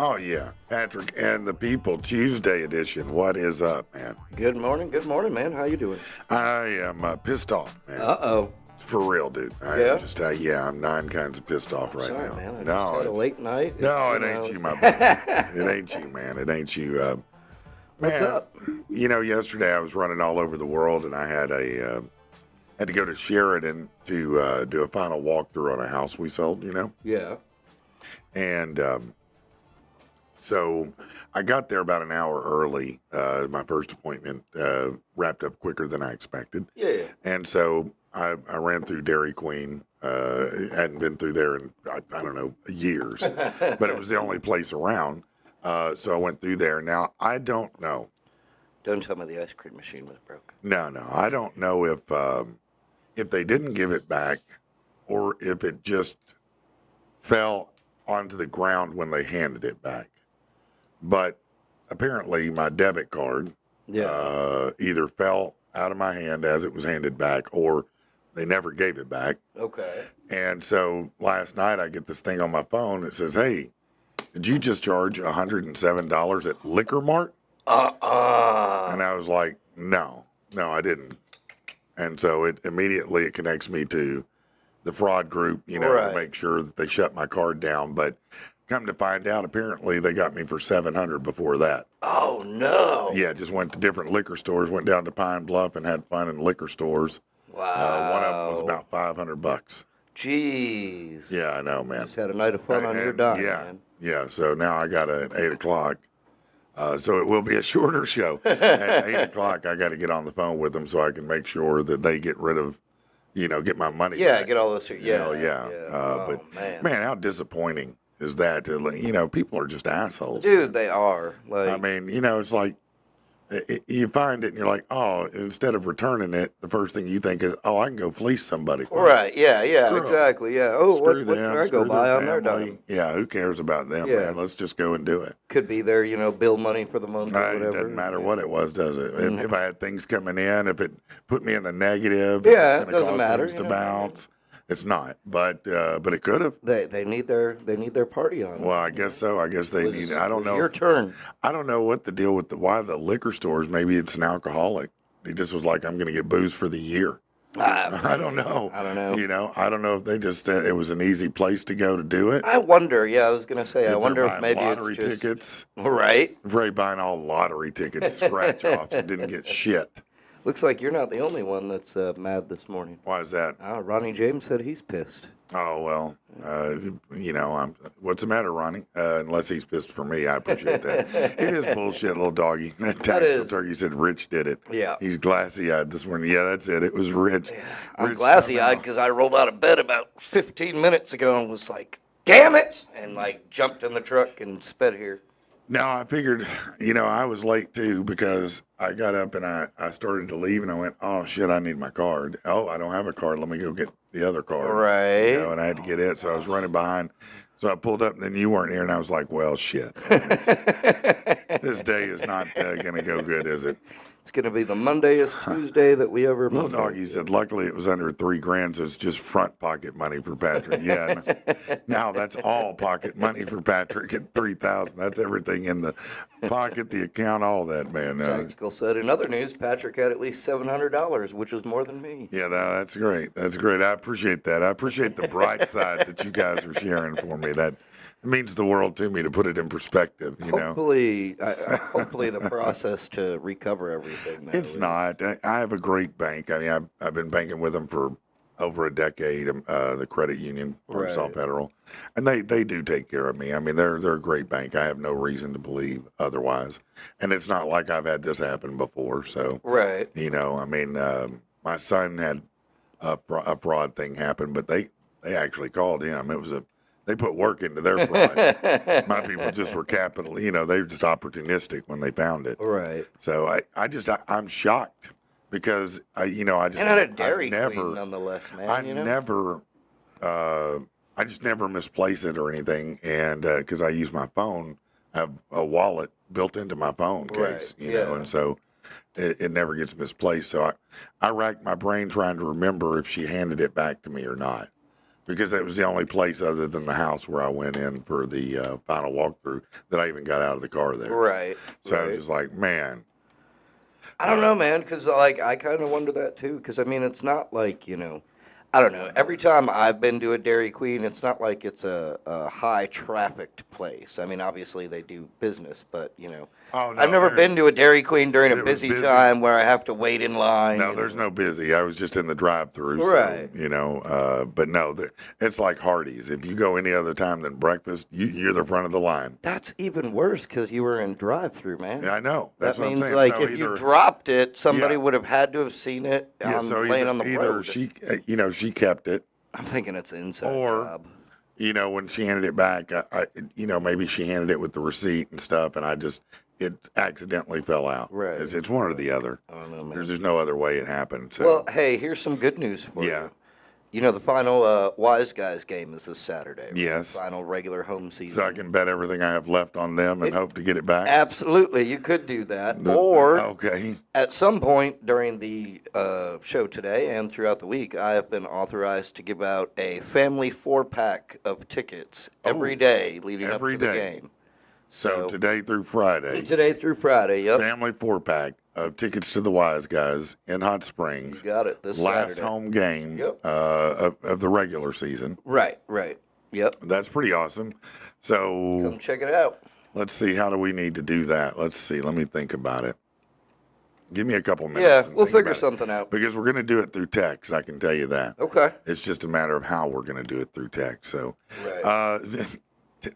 Oh, yeah. Patrick and the People, Tuesday edition. What is up, man? Good morning, man. How you doing? I am pissed off, man. Uh-oh. For real, dude. Yeah? I'm nine kinds of pissed off right Sorry, now. man. I no, just had a it's- late night. no, it ain't you, my brother. It ain't you, man. It ain't you. What's man, up? Yesterday I was running all over the world, and I had had to go to Sheridan to do a final walkthrough on a house we sold, Yeah. And so I got there about an hour early. My first appointment wrapped up quicker than I expected. Yeah. And so I ran through Dairy Queen. Hadn't been through there in, I don't know, years. But it was the only place around. So I went through there. Now, I don't know. Don't tell me the ice cream machine was broken. No. I don't know if they didn't give it back or if it just fell onto the ground when they handed it back. But apparently my debit card either fell out of my hand as it was handed back or they never gave it back. Okay. And so last night I get this thing on my phone that says, hey, did you just charge $107 at Liquor Mart? And I was like, no, I didn't. And so it immediately connects me to the fraud group, Right. to make sure that they shut my card down. But come to find out, apparently they got me for $700 before that. Oh, no. Yeah, just went to different liquor stores, went down to Pine Bluff and had fun in liquor stores. Wow. One of them was about $500. Jeez. Yeah, I know, man. Just had a night of fun on your dime, man. Yeah, so now I got it at 8 o'clock. So it will be a shorter show. At 8 o'clock, I got to get on the phone with them so I can make sure that they get rid of, get my money back. Get all those. Yeah. Oh, But, man, how disappointing is that? People are just assholes. Dude, they are. I mean, it's like you find it and you're like, oh, instead of returning it, the first thing you think is, oh, I can go fleece somebody. Right, yeah, Screw 'em. exactly, yeah. Oh, what Screw can them, I go screw buy on their family. dime? Yeah, who cares about them, Yeah. man? Let's just go and do it. Could be their, bill money for the month or Right, whatever. it doesn't matter what it was, does it? If I had things coming in, if it put me in the negative, Yeah, if it's it gonna doesn't cause matter, things to bounce. It's not, but it could have. They need their party on. Well, I guess so. I guess they need. I don't know. Your turn. I don't know what the deal with why the liquor stores. Maybe it's an alcoholic. He just was like, I'm going to get booze for the year. I don't know. I don't know. I don't know if they just said it was an easy place to go to do it. I wonder. Yeah, I was gonna say. I If wonder they're if buying maybe lottery it's just tickets. right. Ray buying all lottery tickets, scratch offs, and didn't get shit. Looks like you're not the only one that's mad this morning. Why is that? Ronnie James said he's pissed. Oh, well, what's the matter, Ronnie? Unless he's pissed for me, I appreciate that. It is bullshit, little doggy. That tactical turkey said Rich did it. Yeah. He's glassy-eyed this morning. Yeah, that's it. It was Rich. Yeah. I'm Rich glassy-eyed somehow. because I rolled out of bed about 15 minutes ago and was like, damn it, and jumped in the truck and sped here. No, I figured, I was late too because I got up and I started to leave and I went, oh, shit, I need my card. Oh, I don't have a card. Let me go get the other card. Right. And I had to get it. So I was running behind. So I pulled up and then you weren't here and I was like, well, shit. This day is not going to go good, is it? It's going to be the Mondayest Tuesday that we ever Little doggy said, luckily it was under $3,000, so it's just front pocket money for Patrick. Yeah. Now that's all pocket money for Patrick at $3,000. That's everything in the pocket, the account, all that, man. Tactical said, in other news, Patrick had at least $700, which is more than me. Yeah, that's great. That's great. I appreciate that. I appreciate the bright side that you guys are sharing for me. That means the world to me to put it in perspective, Hopefully the process to recover everything. It's not. I have a great bank. I mean, I've been banking with them for over a decade, the credit union, Arkansas Right. Federal, and they do take care of me. I mean, they're a great bank. I have no reason to believe otherwise, and it's not like I've had this happen before. So, Right. I mean, my son had a fraud thing happen, but they actually called him. They put work into their fraud. My people just were capital, they were just opportunistic when they found it. Right. So I'm shocked because and at a Dairy Queen, nonetheless, man. I just never misplace it or anything, and because I use my phone, I have a wallet built into my phone case, Right. and so it never gets misplaced. So I racked my brain trying to remember if she handed it back to me or not. because that was the only place other than the house where I went in for the final walkthrough that I even got out of the car there. Right. So I right. was just like, man. I don't know, man, because like I kind of wonder that too. Because I mean, it's not like I don't know. Every time I've been to a Dairy Queen, it's not like it's a high trafficked place. I mean, obviously they do business, but Oh, no, I've never been to a Dairy Queen during a it was busy busy. time where I have to wait in line. No, there's no busy. I was just in the drive-through, Right. so but no, it's like Hardee's. If you go any other time than breakfast, you're the front of the line. That's even worse because you were in drive-through, man. Yeah, I know. That's That what I'm means saying. like So if you either- dropped it, somebody Yeah. would have had to have seen it so laying on the either road. she, she kept it, I'm thinking it's an inside or job. when she handed it back, maybe she handed it with the receipt and stuff, and it accidentally fell out. Right. It's one or the other. I don't know, man. There's no other way it happened. So. Well, hey, here's some good news for Yeah. you. The final Wise Guys game is this Saturday. Right? Yes. Final regular home season. So I can bet everything I have left on them and hope to get it back. Absolutely, you could do that. Or Okay. at some point during the show today and throughout the week, I have been authorized to give out a family 4-pack of tickets every day leading up every to the day. game. So today through Friday, Today through Friday, yep. family 4-pack of tickets to the Wise Guys in Hot Springs. You got it. This Last Saturday. home game Yep. of the regular season. Right. Yep. That's pretty awesome. So Come check it out. let's see, how do we need to do that? Let's see. Let me think about it. Give me a couple minutes. Yeah, and we'll think figure about it. something out. Because we're going to do it through text. I can tell you that. Okay. It's just a matter of how we're going to do it through text. So, Right.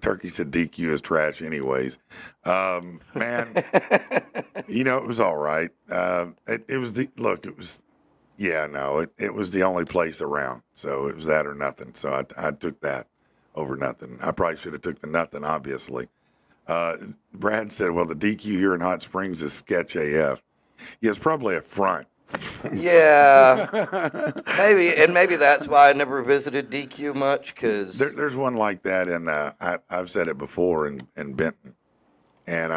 Turkey said DQ is trash, anyways. Man, it was all right. It was it was the only place around. So it was that or nothing. So I took that over nothing. I probably should have took the nothing, obviously. Brad said, well, the DQ here in Hot Springs is sketch AF. Yeah, it's probably a front. Yeah, maybe that's why I never visited DQ much because There's one like that, and I've said it before in Benton, and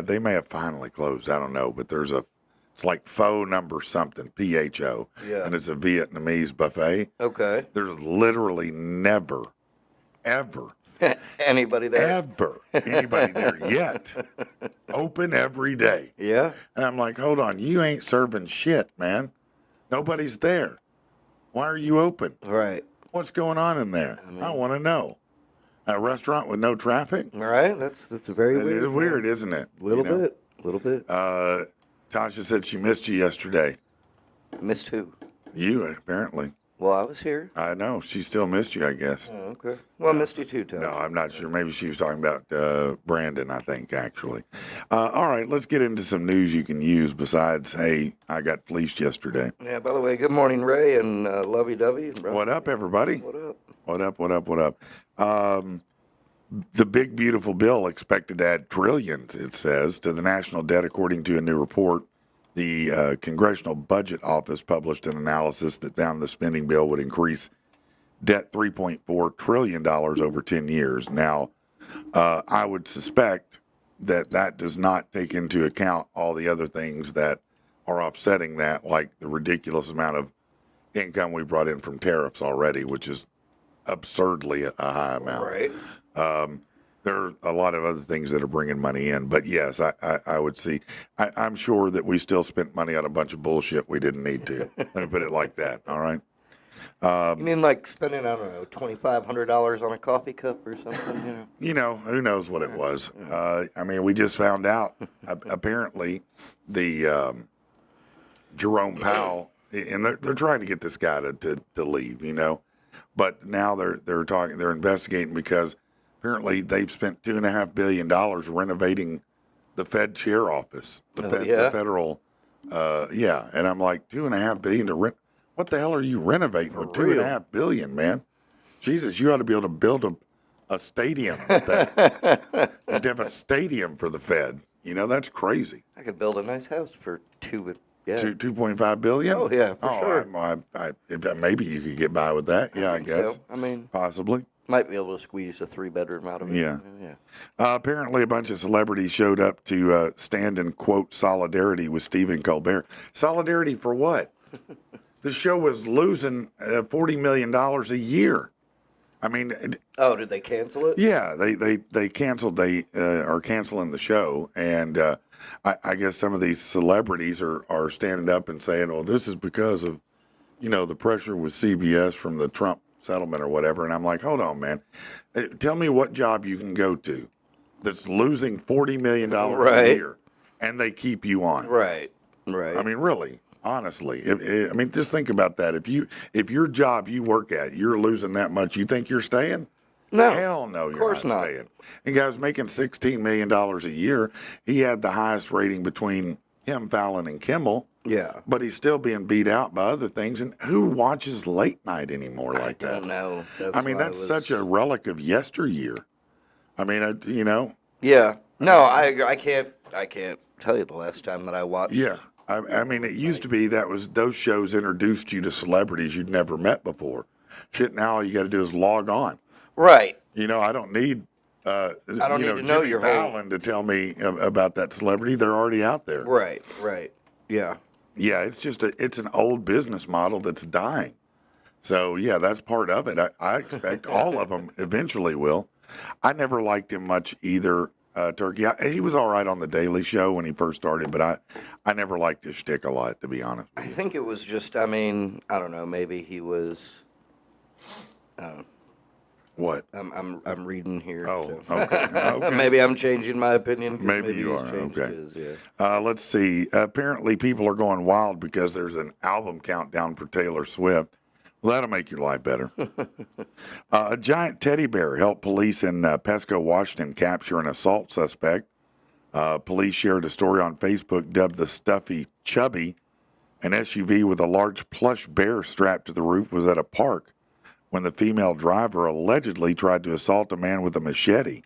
they may have finally closed. I don't know, but it's like Pho number something, PHO, Yeah. and it's a Vietnamese buffet. okay. There's literally never, ever, Anybody there? anybody there yet. Open every day. Yeah. And I'm like, hold on, you ain't serving shit, man. Nobody's there. Why are you open? Right. What's going on in there? I want to know. A restaurant with no traffic? All right. That's very It weird. is weird, isn't it? A little bit. Tasha said she missed you yesterday. Missed who? You, apparently. Well, I was here. I know. She still missed you, I guess. Oh, okay. Well, I missed you too, Tom. No, I'm not sure. Maybe she was talking about Brandon, I think, actually. All right, let's get into some news you can use besides, hey, I got fleeced yesterday. Yeah. By the way, good morning, Ray and Lovey Dovey. What up, everybody? What up? What up? The big, beautiful bill expected to add trillions, it says, to the national debt, according to a new report. The Congressional Budget Office published an analysis that found the spending bill would increase debt $3.4 trillion over 10 years. Now, I would suspect that does not take into account all the other things that are offsetting that, like the ridiculous amount of income we brought in from tariffs already, which is absurdly a high amount. Right. There are a lot of other things that are bringing money in, but yes, I would see. I'm sure that we still spent money on a bunch of bullshit we didn't need to. Let me put it like that. All right. You mean like spending, I don't know, $2,500 on a coffee cup or something? Who knows what it was? I mean, we just found out. Apparently, the Jerome Powell, and they're trying to get this guy to leave. But now they're investigating because apparently they've spent $2.5 billion renovating the Fed chair office, the federal, And I'm like, $2.5 billion to rent. What the hell are you renovating with $2.5 billion, man? Jesus, you ought to be able to build a stadium with that. You'd have a stadium for the Fed. That's crazy. I could build a nice house for $2.5 billion? Oh, yeah, for sure. Maybe you could get by with that. Yeah, I guess. So, I mean, possibly. might be able to squeeze a 3-bedroom out of it. Yeah. Yeah. Apparently, a bunch of celebrities showed up to stand in, quote, solidarity with Stephen Colbert. Solidarity for what? the show was losing $40 million a year. I mean, Oh, did they cancel it? yeah, they canceled. They are canceling the show, and I guess some of these celebrities are standing up and saying, "Well, this is because of the pressure with CBS from the Trump settlement or whatever." And I'm like, "Hold on, man. Tell me what job you can go to that's losing $40 million Right. a year, and they keep you on." Right. I mean, really, honestly, I mean, just think about that. If your job you work at, you're losing that much, you think you're staying? No. Hell no, Of you're course not not. staying. And guys making $16 million a year. He had the highest rating between him, Fallon, and Kimmel, Yeah. but he's still being beat out by other things. And who watches late night anymore like I that? don't know. I mean, that's such a relic of yesteryear. I mean, Yeah. No, I agree. I can't tell you the last time that I watched. yeah. I mean, it used to be those shows introduced you to celebrities you'd never met before. Shit, now all you got to do is log on. Right. I don't need. I don't need to know Jimmy your whole- Fallon to tell me about that celebrity. They're already out there. Right. Right. Yeah. Yeah, it's an old business model that's dying. So yeah, that's part of it. I expect all of them eventually will. I never liked him much either. Turkey. He was all right on the Daily Show when he first started, but I never liked his shtick a lot, to be honest. I think it was just. I mean, I don't know. Maybe he was. What? I'm reading here. Oh, so. okay. Okay. Maybe I'm changing my opinion. 'Cause Maybe you he's are, changed okay. his, yeah. Let's see. Apparently, people are going wild because there's an album countdown for Taylor Swift. Well, that'll make your life better. A giant teddy bear helped police in Pesco, Washington, capture an assault suspect. Police shared a story on Facebook dubbed the Stuffy Chubby. An SUV with a large plush bear strapped to the roof was at a park when the female driver allegedly tried to assault a man with a machete.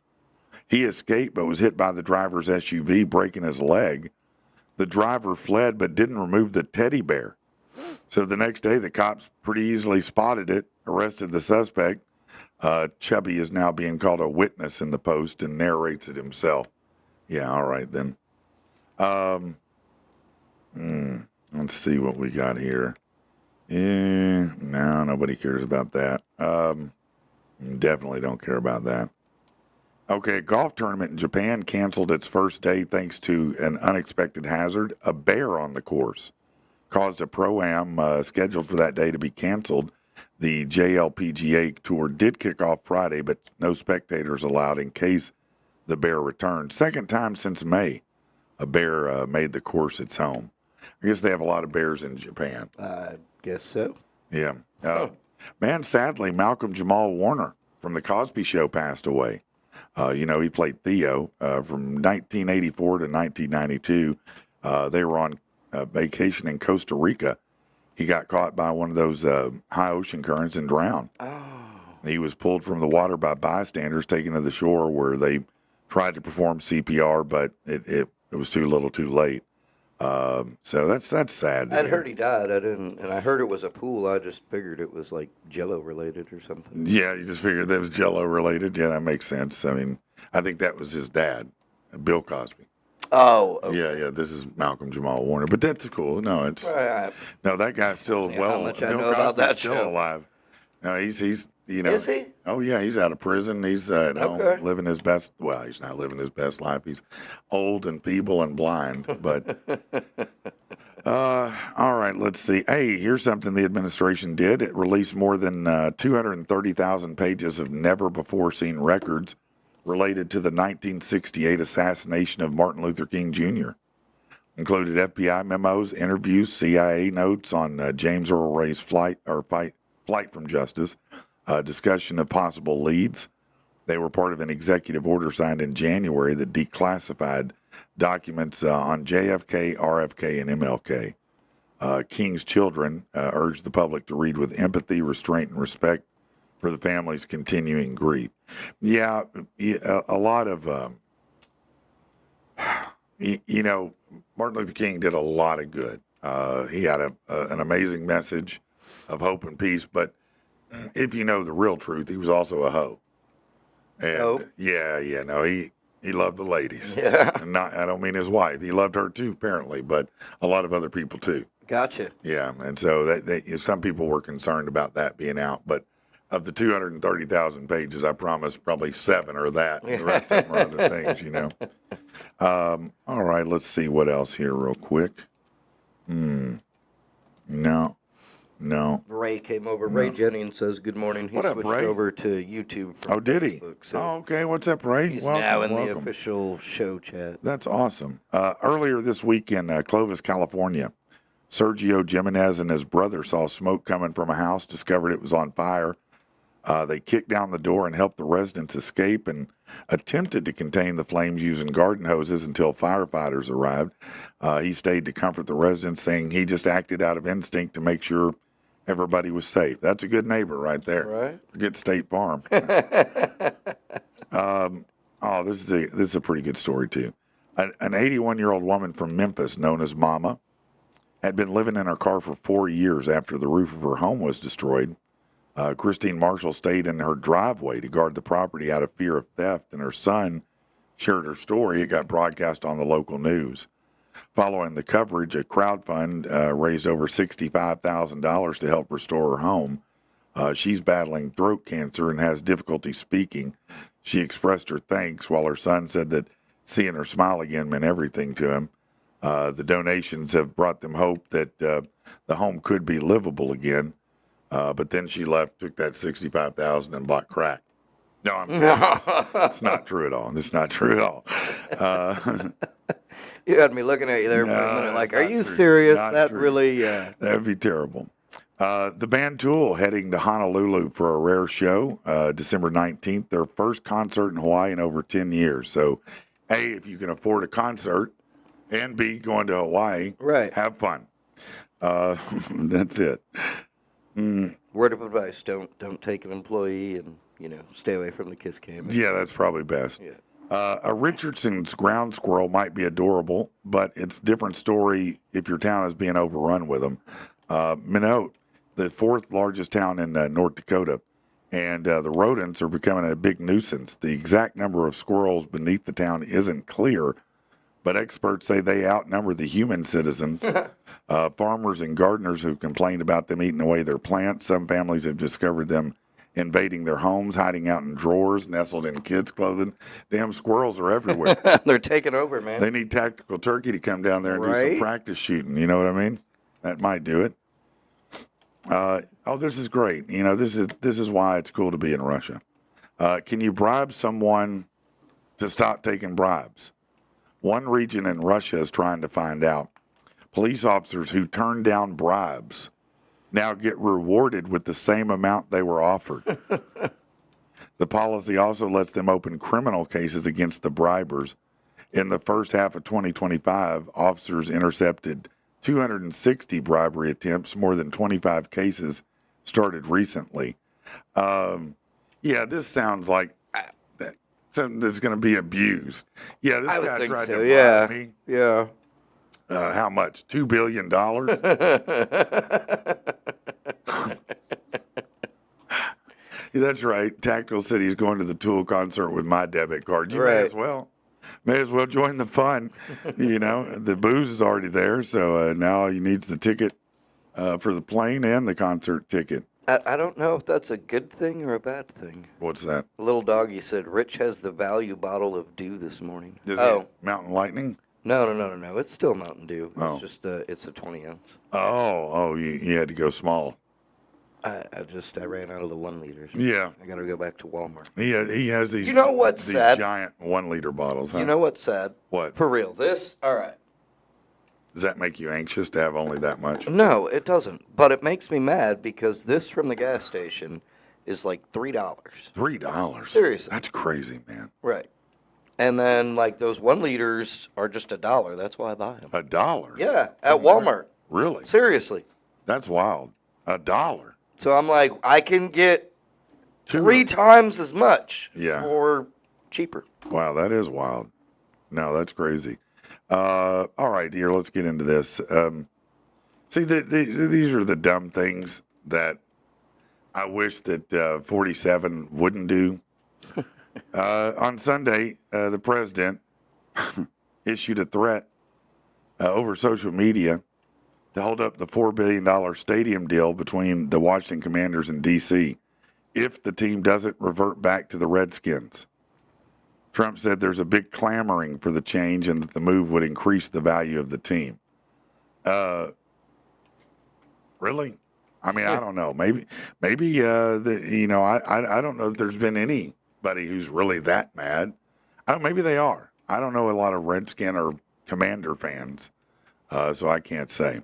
He escaped but was hit by the driver's SUV, breaking his leg. The driver fled but didn't remove the teddy bear. So the next day, the cops pretty easily spotted it, arrested the suspect. Chubby is now being called a witness in the Post and narrates it himself. Yeah, all right then. Let's see what we got here. No, nobody cares about that. Definitely don't care about that. Okay, a golf tournament in Japan canceled its first day thanks to an unexpected hazard. A bear on the course caused a pro-am scheduled for that day to be canceled. The JLPGA Tour did kick off Friday, but no spectators allowed in case the bear returned. Second time since May, a bear made the course its home. I guess they have a lot of bears in Japan. I guess so. Yeah. Man, sadly, Malcolm Jamal Warner from The Cosby Show passed away. He played Theo from 1984 to 1992. They were on vacation in Costa Rica. He got caught by one of those high ocean currents and drowned. Oh. He was pulled from the water by bystanders, taken to the shore where they tried to perform CPR, but it was too little, too late. So that's sad. I'd heard he died. I didn't, and I heard it was a pool. I just figured it was like Jello related or something. Yeah, you just figured that was Jello related. Yeah, that makes sense. I mean, I think that was his dad, Bill Cosby. Oh, okay. Yeah. This is Malcolm Jamal Warner, but that's cool. No, it's Right. no, that guy's still How much I Bill know about Cosby's that still show. alive. No, he's Is he? Oh yeah, he's out of prison. He's at home Okay. living his best. Well, he's not living his best life. He's old and feeble and blind. But all right, let's see. Hey, here's something the administration did. It released more than 230,000 pages of never-before-seen records related to the 1968 assassination of Martin Luther King Jr. Included FBI memos, interviews, CIA notes on James Earl Ray's flight from justice, discussion of possible leads. They were part of an executive order signed in January that declassified documents on JFK, RFK, and MLK. King's children urged the public to read with empathy, restraint, and respect for the family's continuing grief. Yeah, a lot of, Martin Luther King did a lot of good. He had an amazing message of hope and peace, but if you know the real truth, he was also a hoe. And Hope? He loved the ladies. Yeah. And I don't mean his wife. He loved her too, apparently, but a lot of other people too. Gotcha. Yeah, and so some people were concerned about that being out, but of the 230,000 pages, I promise probably 7 are that, and the rest of them are other things, you know. All right, let's see what else here real quick. No. Ray came over. Ray Jennings says good morning. He What up, switched Ray? over to YouTube from Oh, did he? Facebook. So Oh, okay. What's up, Ray? he's Welcome, now in the welcome. official show chat. That's awesome. Earlier this week in Clovis, California, Sergio Jimenez and his brother saw smoke coming from a house, discovered it was on fire. They kicked down the door and helped the residents escape and attempted to contain the flames using garden hoses until firefighters arrived. He stayed to comfort the residents, saying he just acted out of instinct to make sure everybody was safe. That's a good neighbor right there. Right. Good State Farm. This is a pretty good story, too. An 81-year-old woman from Memphis, known as Mama, had been living in her car for 4 years after the roof of her home was destroyed. Christine Marshall stayed in her driveway to guard the property out of fear of theft, and her son shared her story. It got broadcast on the local news. Following the coverage, a crowdfund raised over $65,000 to help restore her home. She's battling throat cancer and has difficulty speaking. She expressed her thanks, while her son said that seeing her smile again meant everything to him. The donations have brought them hope that the home could be livable again. But then she left, took that $65,000 and bought crack. No, I'm kidding. It's not true at all. It's not true at all. You had me looking at you there for a minute, like, are you true. serious? Not That true. really, That'd be terrible. The band Tool heading to Honolulu for a rare show, December 19th, their first concert in Hawaii in over 10 years. So, A, if you can afford a concert, and B, going to Hawaii, Right. have fun. That's it. word of advice: don't take an employee, and stay away from the kiss cam. Yeah, that's probably best. Yeah. A Richardson's ground squirrel might be adorable, but it's a different story if your town is being overrun with them. Minot, the 4th largest town in North Dakota, and the rodents are becoming a big nuisance. The exact number of squirrels beneath the town isn't clear, but experts say they outnumber the human citizens. Farmers and gardeners who complained about them eating away their plants. Some families have discovered them invading their homes, hiding out in drawers, nestled in kids' clothing. Damn squirrels are everywhere. They're taking over, man. They need Tactical Turkey to come down there and do Right? some practice shooting. You know what I mean? That might do it. This is great. This is why it's cool to be in Russia. Can you bribe someone to stop taking bribes? One region in Russia is trying to find out. Police officers who turn down bribes now get rewarded with the same amount they were offered. The policy also lets them open criminal cases against the bribers. In the first half of 2025, officers intercepted 260 bribery attempts, more than 25 cases started recently. This sounds like something that's going to be abused. Yeah, this I would guy think tried so. to Yeah. bribe me. Yeah. How much? $2 billion? That's right. Tactical City is going to the Tool concert with my debit card. You may Right. as well. May as well join the fun. The booze is already there, so now all you need is the ticket for the plane and the concert ticket. I don't know if that's a good thing or a bad thing. What's that? Little doggy said, Rich has the value bottle of Dew this morning. Is it Mountain Lightning? No. It's still Mountain Dew. It's Oh. just it's a 20 ounce. You had to go small. I ran out of the 1 liters. Yeah. I got to go back to Walmart. He has these. You know what's these sad? giant 1 liter bottles. Huh? You know what's sad? What? For real. All right. Does that make you anxious to have only that much? No, it doesn't. But it makes me mad because this from the gas station is like $3. $3. Seriously. That's crazy, man. Right. And then like those 1 liters are just $1. That's why I buy them. $1? Yeah, at Walmart. Really? Seriously. That's wild. $1. So I'm like, I can get Two- 3 times as much Yeah. or cheaper. Wow, that is wild. No, that's crazy. All right, here, let's get into this. These are the dumb things that I wish that 47 wouldn't do. On Sunday, the president issued a threat over social media to hold up the $4 billion stadium deal between the Washington Commanders and D.C. if the team doesn't revert back to the Redskins. Trump said there's a big clamoring for the change and that the move would increase the value of the team. Really? I mean, I don't know. Maybe, I don't know that there's been anybody who's really that mad. Maybe they are. I don't know a lot of Redskin or Commander fans, so I can't say.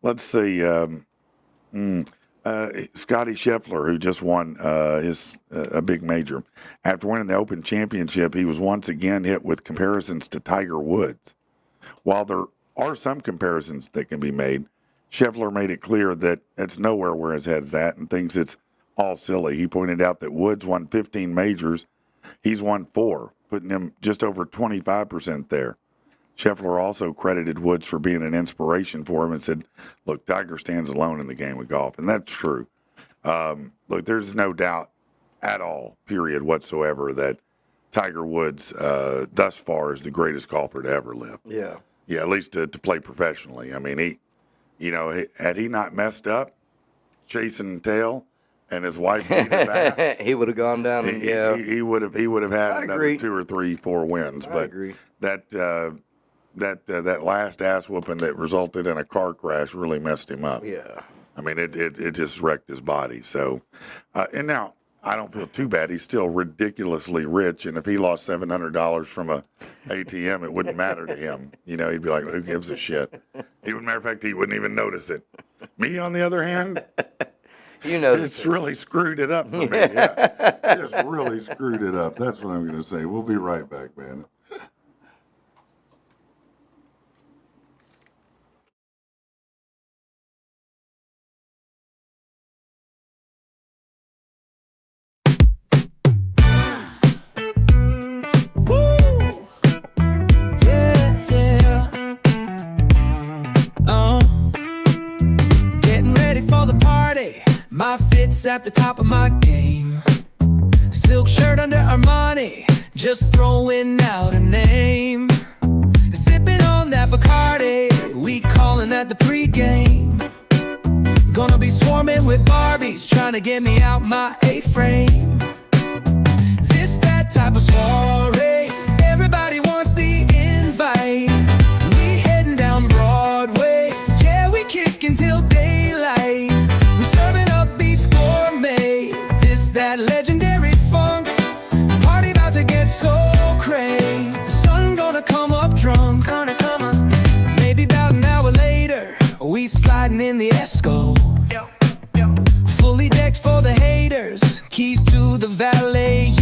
Let's see. Scotty Scheffler, who just won a big major. After winning the Open Championship, he was once again hit with comparisons to Tiger Woods. While there are some comparisons that can be made, Scheffler made it clear that it's nowhere where his head's at and thinks it's all silly. He pointed out that Woods won 15 majors. He's won 4, putting him just over 25% there. Scheffler also credited Woods for being an inspiration for him and said, look, Tiger stands alone in the game of golf. And that's true. Look, there's no doubt at all, period, whatsoever, that Tiger Woods thus far is the greatest golfer to ever live. Yeah. Yeah, at least to play professionally. I mean, had he not messed up chasing tail and his wife beat his ass, he would have gone down. He would have had another 2 or 3, 4 wins. I but agree. That last ass whooping that resulted in a car crash really messed him up. Yeah. I mean, it just wrecked his body. So, and now I don't feel too bad. He's still ridiculously rich, and if he lost $700 from a ATM, it wouldn't matter to him. He'd be like, "Who gives a shit?" Matter of fact, he wouldn't even notice it. Me, on the other hand, it's really screwed it up for me. Yeah, it's really screwed it up. That's what I'm going to say. We'll be right back, man. My fit's at the top of my game. Silk shirt under Armani, just throwing out a name. Sipping on that Bacardi, we calling that the pregame. Gonna be swarming with Barbies, trying to get me out my A-frame. This that type of soiree, everybody wants the invite. We heading down Broadway, yeah, we kicking till daylight. We serving up beats gourmet, this that legendary funk. Party about to get so cray, the sun gonna come up drunk. Maybe about an hour later, we sliding in the Esco. Fully decked for the haters, keys to the valet,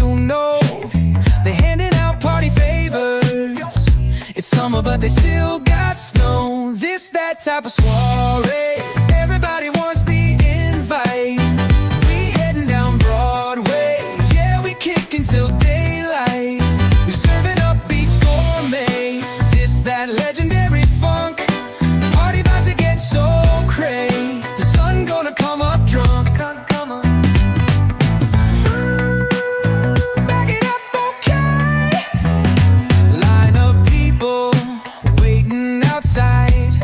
they handing out party favors. It's summer but they still got snow. This that type of soiree, everybody wants the invite. We heading down Broadway, yeah, we kicking till daylight. We serving up beats gourmet, this that legendary funk. Party about to get so cray, the sun gonna come up drunk. Back it up, okay. Line of people waiting outside.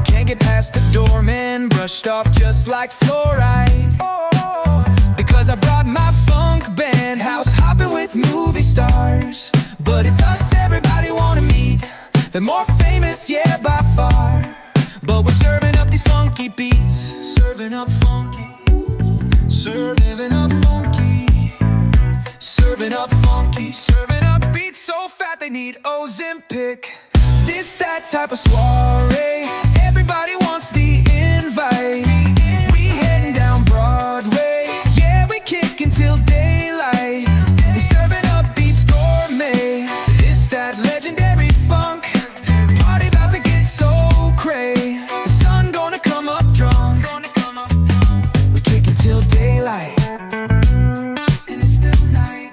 Can't get past the doorman, brushed off just like fluoride. Because I brought my funk band, house hopping with movie stars. But it's us everybody wanna meet, they're more famous, yeah, by far. But we're serving up these funky beats, serving up funky, serving up funky, serving up funky, serving up beats so fat they need Ozempic. This that type of soiree, everybody wants the invite. We heading down Broadway, yeah, we kicking till daylight. We serving up beats gourmet, this that legendary funk. Party about to get so cray, the sun gonna come up drunk. We kicking till daylight, and it's still night.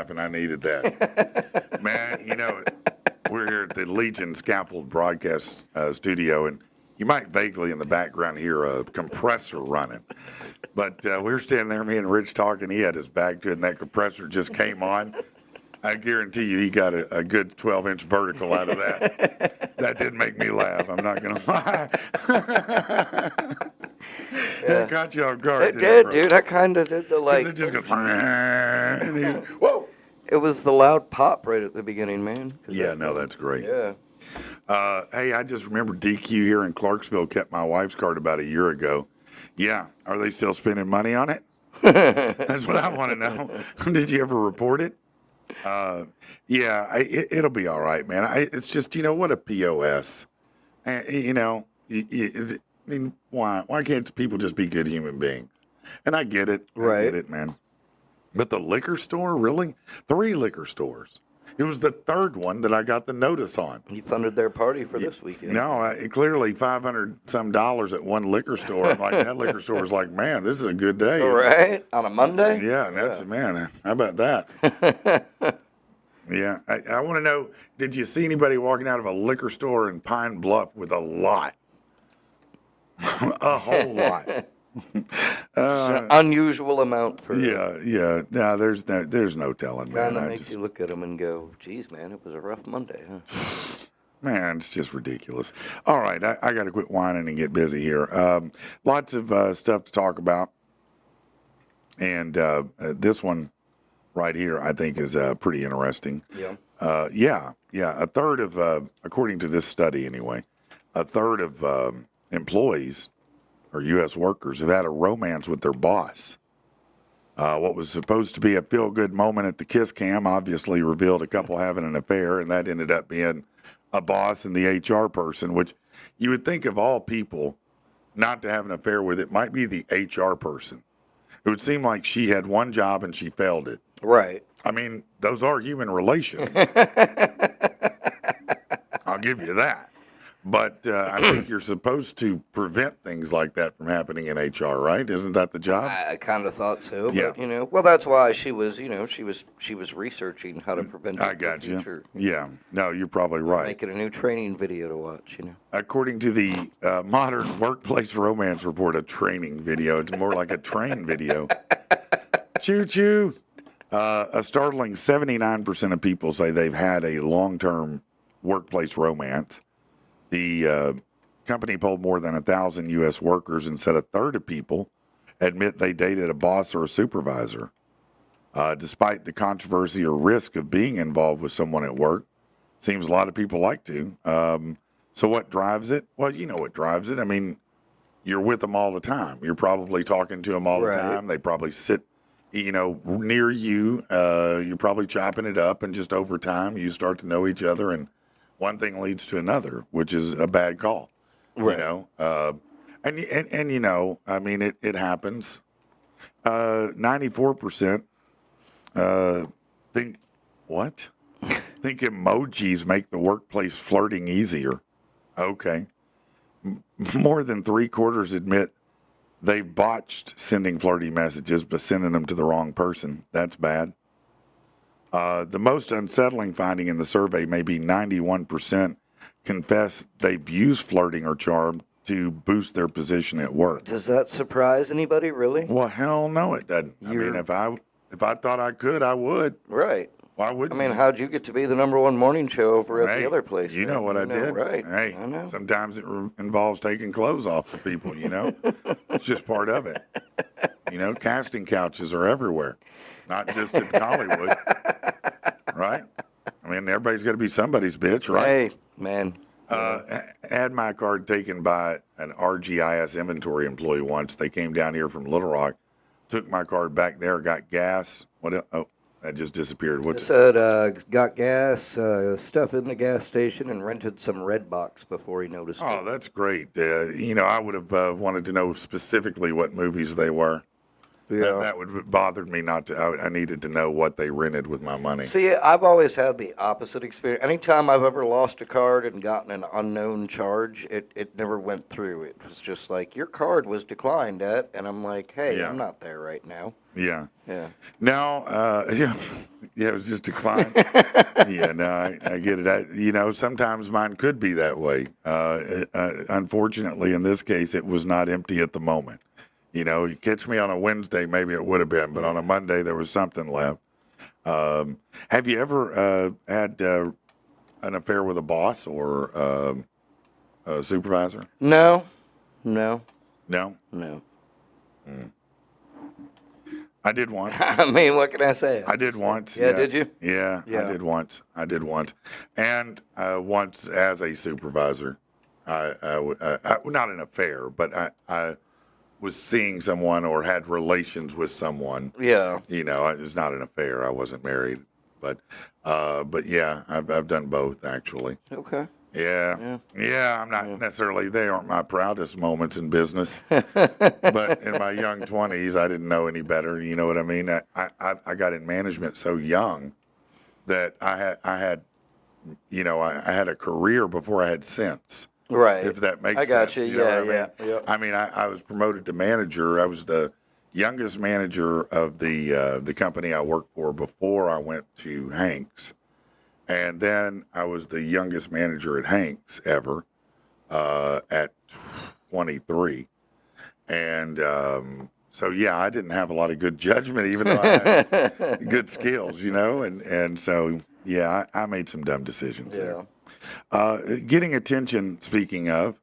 laughing. I needed that. Man, we're here at the Legion Scaffold Broadcast Studio, and you might vaguely in the background hear a compressor running. But we were standing there, me and Rich talking. He had his back to it, and that compressor just came on. I guarantee you he got a good 12-inch vertical out of that. That did make me laugh. I'm not going to lie. It got you off guard. It did, dude. I kind of did the like. It just goes, and whoa. It was the loud pop right at the beginning, man. Yeah, no, that's great. Yeah. Hey, I just remember DQ here in Clarksville kept my wife's card about a year ago. Yeah, are they still spending money on it? That's what I want to know. Did you ever report it? Yeah, it'll be all right, man. It's just, what a POS. I mean, why can't people just be good human beings? And I get it. Right. I get it, man. But the liquor store, really? 3 liquor stores. It was the 3rd one that I got the notice on. You funded their party for this weekend. No, clearly $500-some at one liquor store. I'm like, that liquor store is like, man, this is a good day. Right? On a Monday? Yeah, and that's, man, how about that? Yeah, I want to know, did you see anybody walking out of a liquor store in Pine Bluff with a lot? A whole lot. It's an unusual amount for. Yeah. No, there's no telling, man. Kind of makes you look at them and go, geez, man, it was a rough Monday, huh? Man, it's just ridiculous. All right, I got to quit whining and get busy here. Lots of stuff to talk about. And this one right here, I think, is pretty interesting. Yeah. Yeah. A third of, according to this study anyway, a third of employees or U.S. workers have had a romance with their boss. What was supposed to be a feel-good moment at the kiss cam obviously revealed a couple having an affair, and that ended up being a boss and the HR person, which you would think of all people not to have an affair with, it might be the HR person. It would seem like she had one job and she failed it. Right. I mean, those are human relations. I'll give you that. But I think you're supposed to prevent things like that from happening in HR, right? Isn't that the job? I kind of thought so, Yeah. but well, that's why she was, she was researching how to prevent it I in got the you. future. Yeah. No, you're probably right. Making a new training video to watch, According to the Modern Workplace Romance Report, a training video. It's more like a train video. Choo-choo. A startling 79% of people say they've had a long-term workplace romance. The company polled more than 1,000 U.S. workers and said a third of people admit they dated a boss or a supervisor. Despite the controversy or risk of being involved with someone at work, seems a lot of people like to. So what drives it? Well, you know what drives it. I mean, you're with them all the time. You're probably talking to them all the time. They probably sit, near you. You're probably chopping it up, and just over time, you start to know each other, and one thing leads to another, which is a bad call. Right. I mean, it happens. 94% think what? Think emojis make the workplace flirting easier. Okay. More than 3/4 admit they botched sending flirty messages, but sending them to the wrong person. That's bad. The most unsettling finding in the survey may be 91% confess they've used flirting or charm to boost their position at work. Does that surprise anybody, really? Well, hell no, it doesn't. I mean, if I thought I could, I would. Right. Why wouldn't I mean, you? how'd you get to be the #1 morning show over at Hey, the other place? You know what I did. Right. Hey, I know. sometimes it involves taking clothes off of people, It's just part of it. Casting couches are everywhere, not just in Hollywood. Right? I mean, everybody's got to be somebody's bitch, right? Hey, man. Had my card taken by an RGIS inventory employee once. They came down here from Little Rock, took my card back there, got gas. What? Oh, that just disappeared. It said got gas, stuff in the gas station, and rented some Red Box before he noticed Oh, it. that's great. I would have wanted to know specifically what movies they were. Yeah. That would have bothered me not to. I needed to know what they rented with my money. See, I've always had the opposite experience. Anytime I've ever lost a card and gotten an unknown charge, it never went through. It was just like, your card was declined at, and I'm like, hey, Yeah. I'm not there right now. Yeah. Yeah. No, yeah, it was just declined. Yeah, no, I get it. Sometimes mine could be that way. Unfortunately, in this case, it was not empty at the moment. You catch me on a Wednesday, maybe it would have been, but on a Monday there was something left. Have you ever had an affair with a boss or a supervisor? No. No. No, No. I did once. I mean, what can I say? I did once. Yeah, did you? Yeah, Yeah. I did once. And once as a supervisor. Not an affair, but I was seeing someone or had relations with someone. Yeah. It was not an affair. I wasn't married, but yeah, I've done both actually. Okay. Yeah. I'm not necessarily. They aren't my proudest moments in business, but in my young 20s, I didn't know any better. You know what I mean? I got in management so young that I had I had a career before I had sense. Right. If that makes I got sense. you. know Yeah, what I mean? yeah. I mean, I was promoted to manager. I was the youngest manager of the company I worked for before I went to Hanks. And then I was the youngest manager at Hanks ever at 23. And so, yeah, I didn't have a lot of good judgment, even though I had good skills, And so, yeah, I made some dumb decisions there. Getting attention, speaking of,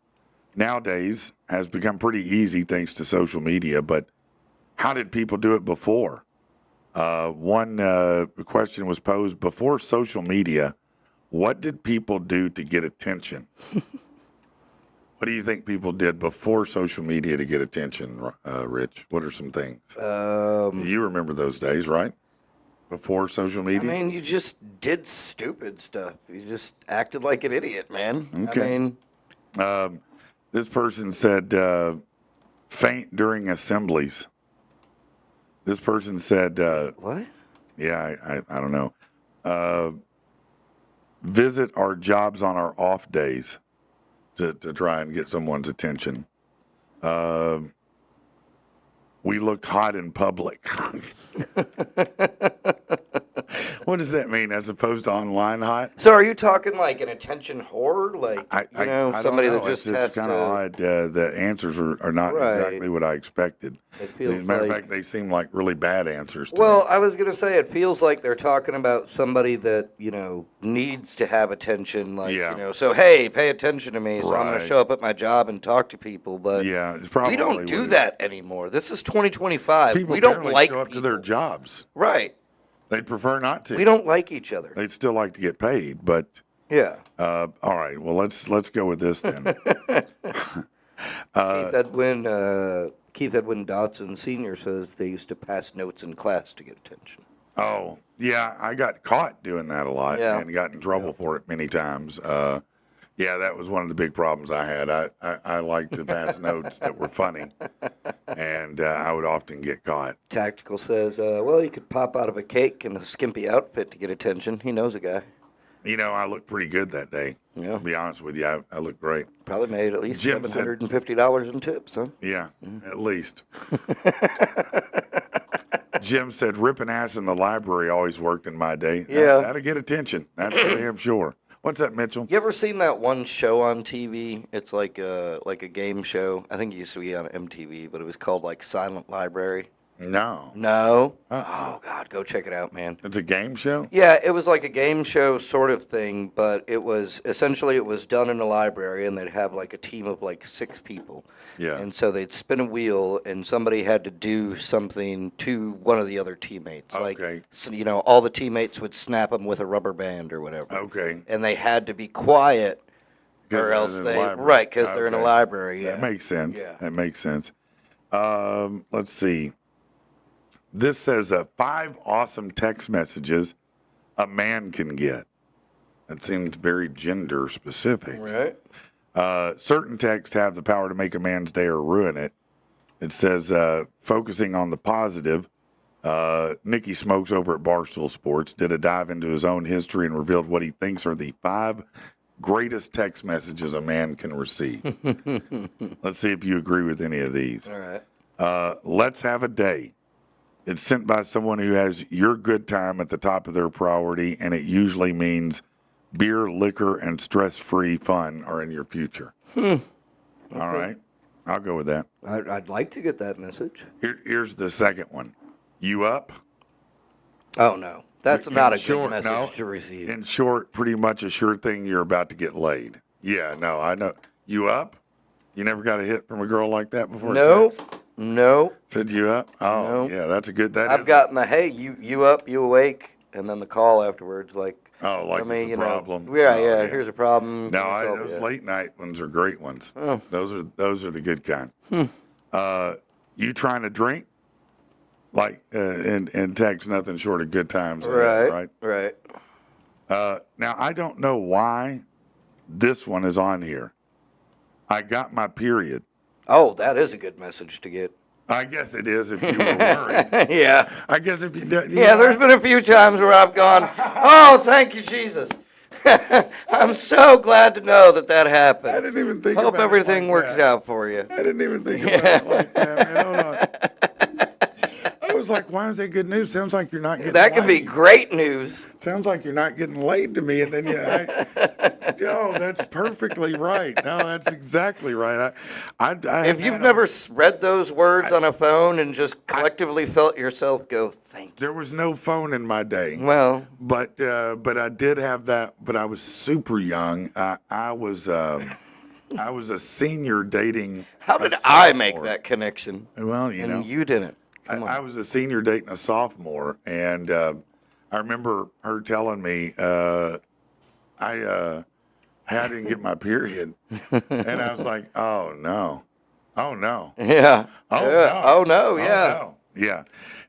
nowadays has become pretty easy thanks to social media. But how did people do it before? One question was posed before social media. What did people do to get attention? What do you think people did before social media to get attention, Rich? What are some things? You remember those days, right? Before social media? I mean, you just did stupid stuff. You just acted like an idiot, man. Okay. I mean, This person said faint during assemblies. This person said, what? yeah, I don't know. Visit our jobs on our off days to try and get someone's attention. We looked hot in public. What does that mean, as opposed to online hot? So are you talking like an attention whore? Like, I somebody don't that know. just it's has kind to... of odd. The answers are not Right. exactly what I expected. It As feels a matter of like- fact, they seem like really bad answers to Well, me. I was going to say, it feels like they're talking about somebody that, needs to have attention. Like, Yeah. so, hey, pay attention to me. So I'm going Right. to show up at my job and talk to people. But Yeah, it's probably we don't what do it is. that anymore. This is 2025. People we don't apparently like show up to their people. jobs. Right. They'd prefer not to. We don't like each other. They'd still like to get paid, but Yeah. all right. Well, let's go with this then. Keith Edwin Dodson Sr. says they used to pass notes in class to get attention. Oh, yeah, I got caught doing that a lot Yeah. and got in trouble for it many times. Yeah, that was one of the big problems I had. I liked to pass notes that were funny, and I would often get caught. Tactical says, well, you could pop out of a cake in a skimpy outfit to get attention. He knows a guy. I looked pretty good that day. Yeah. To be honest with you, I looked great. Probably made at least Jim said- $750 in tips, huh? Yeah, at least. Jim said ripping ass in the library always worked in my day. Yeah. That'll get attention. That's for damn sure. What's that, Mitchell? You ever seen that one show on TV? It's like a game show. I think it used to be on MTV, but it was called like Silent Library. No. No? Oh, God, go check it out, man. It's a game show? Yeah, it was like a game show sort of thing, but it was done in a library, and they'd have like a team of like 6 people. Yeah. And so they'd spin a wheel, and somebody had to do something to one of the other teammates. Like, Okay. all the teammates would snap them with a rubber band or whatever. Okay. And they had to be quiet, 'Cause or they're else in the they library. right because they're in a Okay. library. Yeah. That makes sense. Yeah. That makes sense. Let's see. This says 5 awesome text messages a man can get. That seems very gender specific. Right. Certain texts have the power to make a man's day or ruin it. It says, focusing on the positive, Nicky Smokes over at Barstool Sports did a dive into his own history and revealed what he thinks are the 5 greatest text messages a man can receive. Let's see if you agree with any of these. All right. Let's have a day. It's sent by someone who has your good time at the top of their priority, and it usually means beer, liquor, and stress-free fun are in your future. Okay. All right. I'll go with that. I'd like to get that message. Here's the second one. You up? Oh, no. That's not a short, good message no. to receive. In short, pretty much a sure thing you're about to get laid. Yeah, no, I know. You up? You never got a hit from a girl like that before? Nope. Nope. Said you up? Oh, Nope. yeah, that's a good. I've gotten the, hey, you up, you awake, and then the call afterwards, like, Oh, like it's a problem. Yeah, Oh, yeah, here's a problem. No, Can you solve those it? late night ones are great ones. Oh. Those are the good kind. You trying to drink? Like and text nothing short of good times. Right. Now I don't know why this one is on here. I got my period. Oh, that is a good message to get. I guess it is if you were worried. Yeah. I guess if you did. Yeah, there's been a few times where I've gone, oh, thank you, Jesus. I'm so glad to know that I happened. didn't even think. Hope about everything it like works that. out for you. I didn't even think about it like that, man. Hold on. I was like, why is that good news? Sounds like you're not getting That could be laid. great news. Sounds like you're not getting laid to me. And then no, that's perfectly right. No, that's exactly right. If you've never read those words on a phone and just collectively felt yourself go, thank you. There was no phone in my day. Well, But I did have that. But I was super young. I was a senior dating. how did a I make sophomore. that connection? Well, you And know, you didn't. Come on. I was a senior dating a sophomore, and I remember her telling me I didn't get my period, and I was like, oh no, Yeah. oh no, Yeah. Oh, no. Yeah. no. Yeah.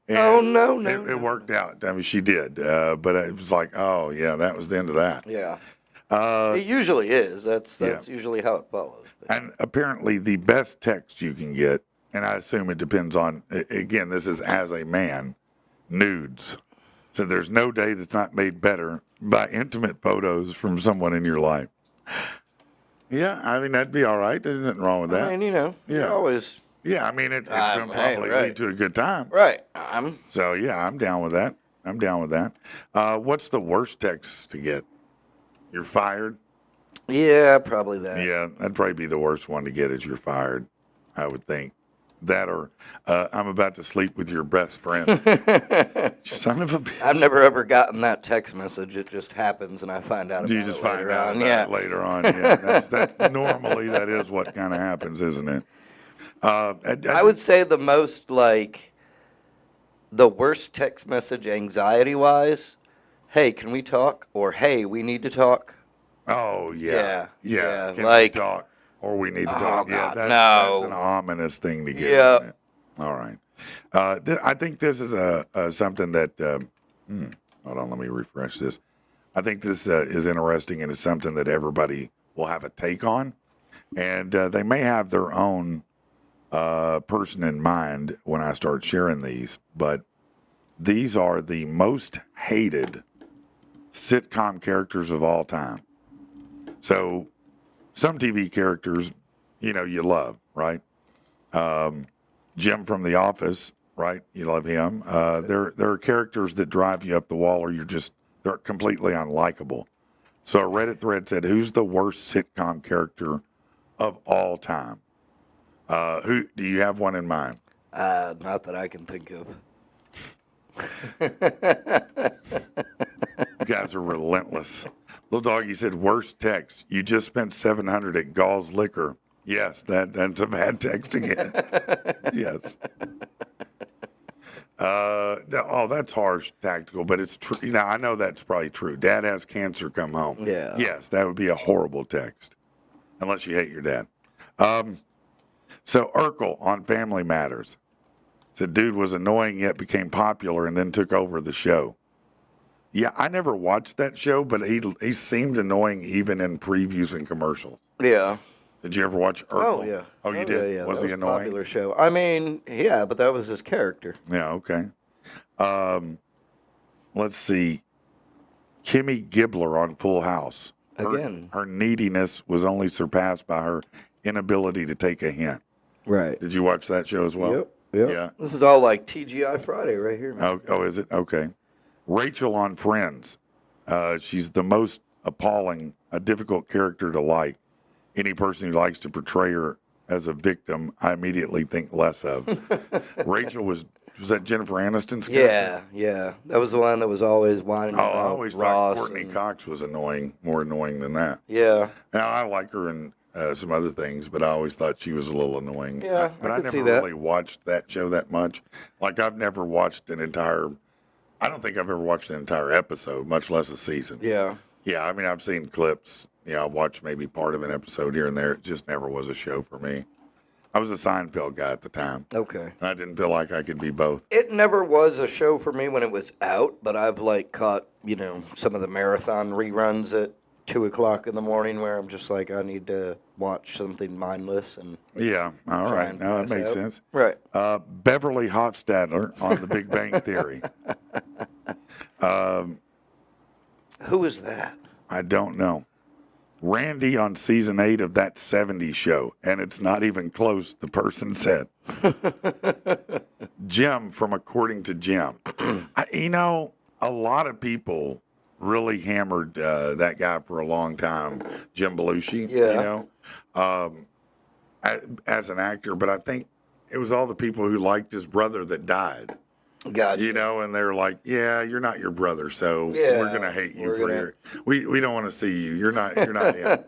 And Oh, no, no, It worked out. I mean, she did, but it was like, oh yeah, that was the end of that. Yeah. It usually is. That's yeah. usually how it follows. But And apparently, the best text you can get, and I assume it depends on, again, this is as a man, nudes. So there's no day that's not made better by intimate photos from someone in your life. Yeah, I mean, that'd be all right. There's nothing wrong with that. I mean, Yeah. you're always Yeah, I mean, it's going to hey, probably right. lead to a good time. right. So, yeah, I'm down with that. What's the worst text to get? You're fired? Yeah, probably that. Yeah, that'd probably be the worst one to get is you're fired, I would think. That or I'm about to sleep with your best friend. Son of a bitch. I've never ever gotten that text message. It just happens, and I find out about You it just later find out on. about Yeah. it later on. Yeah, that's normally that is what kind of happens, isn't it? I would say the most the worst text message anxiety-wise. Hey, can we talk? Or hey, we need to talk. Oh yeah, Yeah, Can like- we talk or we need to Oh, talk? Yeah, God, that's no. an ominous thing to get. Yep. isn't it? All right. I think this is something that. Hold on, let me refresh this. I think this is interesting and it's something that everybody will have a take on, and they may have their own person in mind when I start sharing these. But these are the most hated sitcom characters of all time. So some TV characters, you love, right? Jim from The Office, right? You love him. There are characters that drive you up the wall or they're completely unlikable. So a Reddit thread said, who's the worst sitcom character of all time? Who do you have one in mind? Not that I can think of. You guys are relentless. Little Doggy said, worst text. You just spent $700 at Gall's Liquor. Yes, that's a bad text again. Yes. That's harsh, tactical, but it's true. I know that's probably true. Dad has cancer, come home. Yeah. Yes, that would be a horrible text, unless you hate your dad. So Urkel on Family Matters said, dude was annoying yet became popular and then took over the show. Yeah, I never watched that show, but he seemed annoying even in previews and commercials. Yeah. Did you ever watch Urkel? Oh yeah. Oh, you did? Yeah, Was that he a annoying? popular show. I mean, yeah, but that was his character. Yeah, okay. Let's see. Kimmy Gibbler on Full House. Again. Her neediness was only surpassed by her inability to take a hint. Right. Did you watch that show as well? Yep. Yep. Yeah. This is all like TGI Friday right here, man. Oh, is it? Okay. Rachel on Friends. She's the most appalling, a difficult character to like. Any person who likes to portray her as a victim, I immediately think less of. Rachel was that Jennifer Aniston's character? Yeah. That was the one that was always whining Oh, I about always Ross thought Courtney and- Cox was more annoying than that. Yeah. Now, I like her in some other things, but I always thought she was a little annoying. Yeah, But I I could never see that. really watched that show that much. Like, I've never watched an entire, I don't think I've ever watched an entire episode, much less a season. Yeah. Yeah, I mean, I've seen clips. Yeah, I watched maybe part of an episode here and there. It just never was a show for me. I was a Seinfeld guy at the time. Okay. And I didn't feel like I could be both. It never was a show for me when it was out, but I've like caught, some of the marathon reruns at 2:00 in the morning where I'm just like, I need to watch something mindless and Yeah, all try right. and Now that pass makes out. sense. Right. Beverly Hofstadler on The Big Bang Theory. Who is that? I don't know. Randy on season 8 of That 70s Show, and it's not even close, the person said. Jim from According to Jim. A lot of people really hammered that guy for a long time, Jim Belushi, Yeah. as an actor, but I think it was all the people who liked his brother that died. Gotcha. And they're like, yeah, you're not your brother, so Yeah, we're gonna hate you we're for gonna- your. We don't want to see you. You're not him.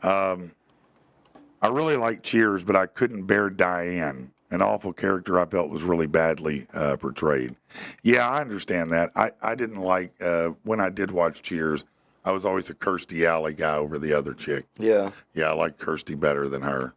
I really like Cheers, but I couldn't bear Diane. An awful character I felt was really badly portrayed. Yeah, I understand that. I didn't like when I did watch Cheers. I was always a Kirstie Alley guy over the other chick. Yeah. Yeah, I like Kirstie better than her.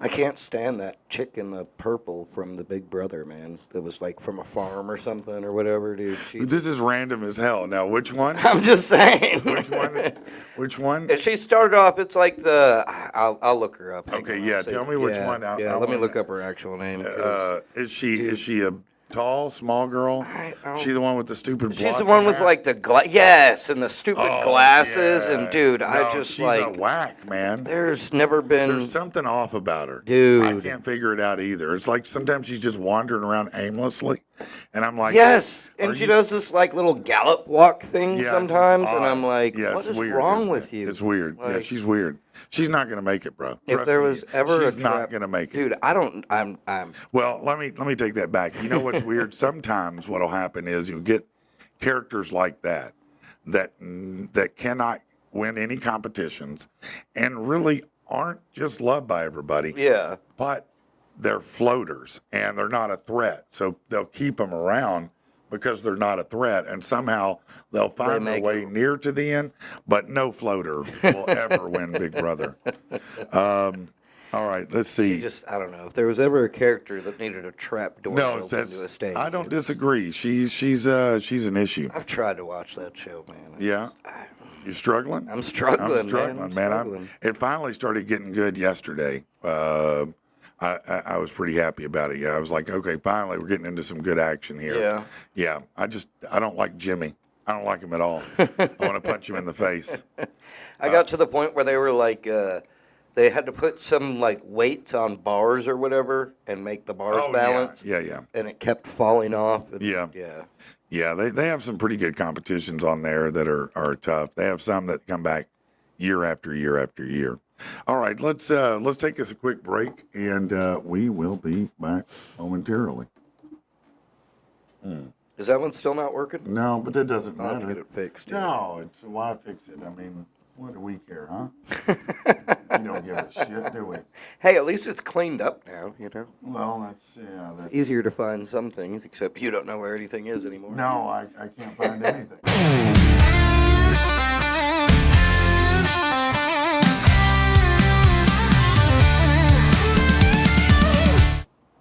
I can't stand that chick in the purple from the Big Brother, man. That was like from a farm or something or whatever, dude. This is random as hell. Now, which one? I'm just saying. Which one? Which one? She started off. It's like the. I'll look her up. Hang Okay, on, yeah, I'll see. tell me which Yeah, one. I let me wanna- look up her actual name. 'cause Is she a tall, small girl? I don't- She the one with the stupid. she's the blossom one with hat? like the yes, and the stupid Oh, glasses, yeah. and dude, I No, just she's like. a whack, man. There's never been. There's something off about her, Dude. I can't figure it out either. It's like sometimes she's just wandering around aimlessly, and I'm like, Yes, are and she you- does this like little gallop walk thing Yeah, it's sometimes, and odd. I'm like, Yeah, what it's is weird, wrong isn't with it? you? It's weird. Yeah, Like, she's weird. She's not gonna make it, bro. If Trust there me, was ever she's a not trap- gonna make it. dude, I don't. I'm. Well, let me take that back. You know what's weird? Sometimes what'll happen is you'll get characters like that cannot win any competitions and really aren't just loved by everybody. Yeah. But they're floaters and they're not a threat. So they'll keep them around because they're not a threat, and somehow they'll find their make way near to the end. But no floater will ever win Big Brother. All right, let's see. I don't know. If there was ever a character that needed a trap door No, built into a stage, I don't disagree. She's an issue. I've tried to watch that show, man. Yeah, you struggling? I'm struggling, I'm struggling, man. I'm man. struggling. It finally started getting good yesterday. I was pretty happy about it. Yeah, I was like, okay, finally we're getting into some good action here. Yeah. Yeah. I don't like Jimmy. I don't like him at all. I want to punch him in the face. I got to the point where they were like, they had to put some like weights on bars or whatever and make the bars balance. Yeah. And it kept falling off. And, Yeah. Yeah. Yeah, they have some pretty good competitions on there that are tough. They have some that come back year after year after year. All right, let's take us a quick break, and we will be back momentarily. Is that one still not working? No, but that doesn't I'll have to matter. get it fixed. yeah. No, it's why fix it? I mean, what do we care, huh? We don't give a shit, do we? Hey, at least it's cleaned up now, you know? Well, that's It's easier to find some things, except you don't know where anything is anymore. no, I can't find anything.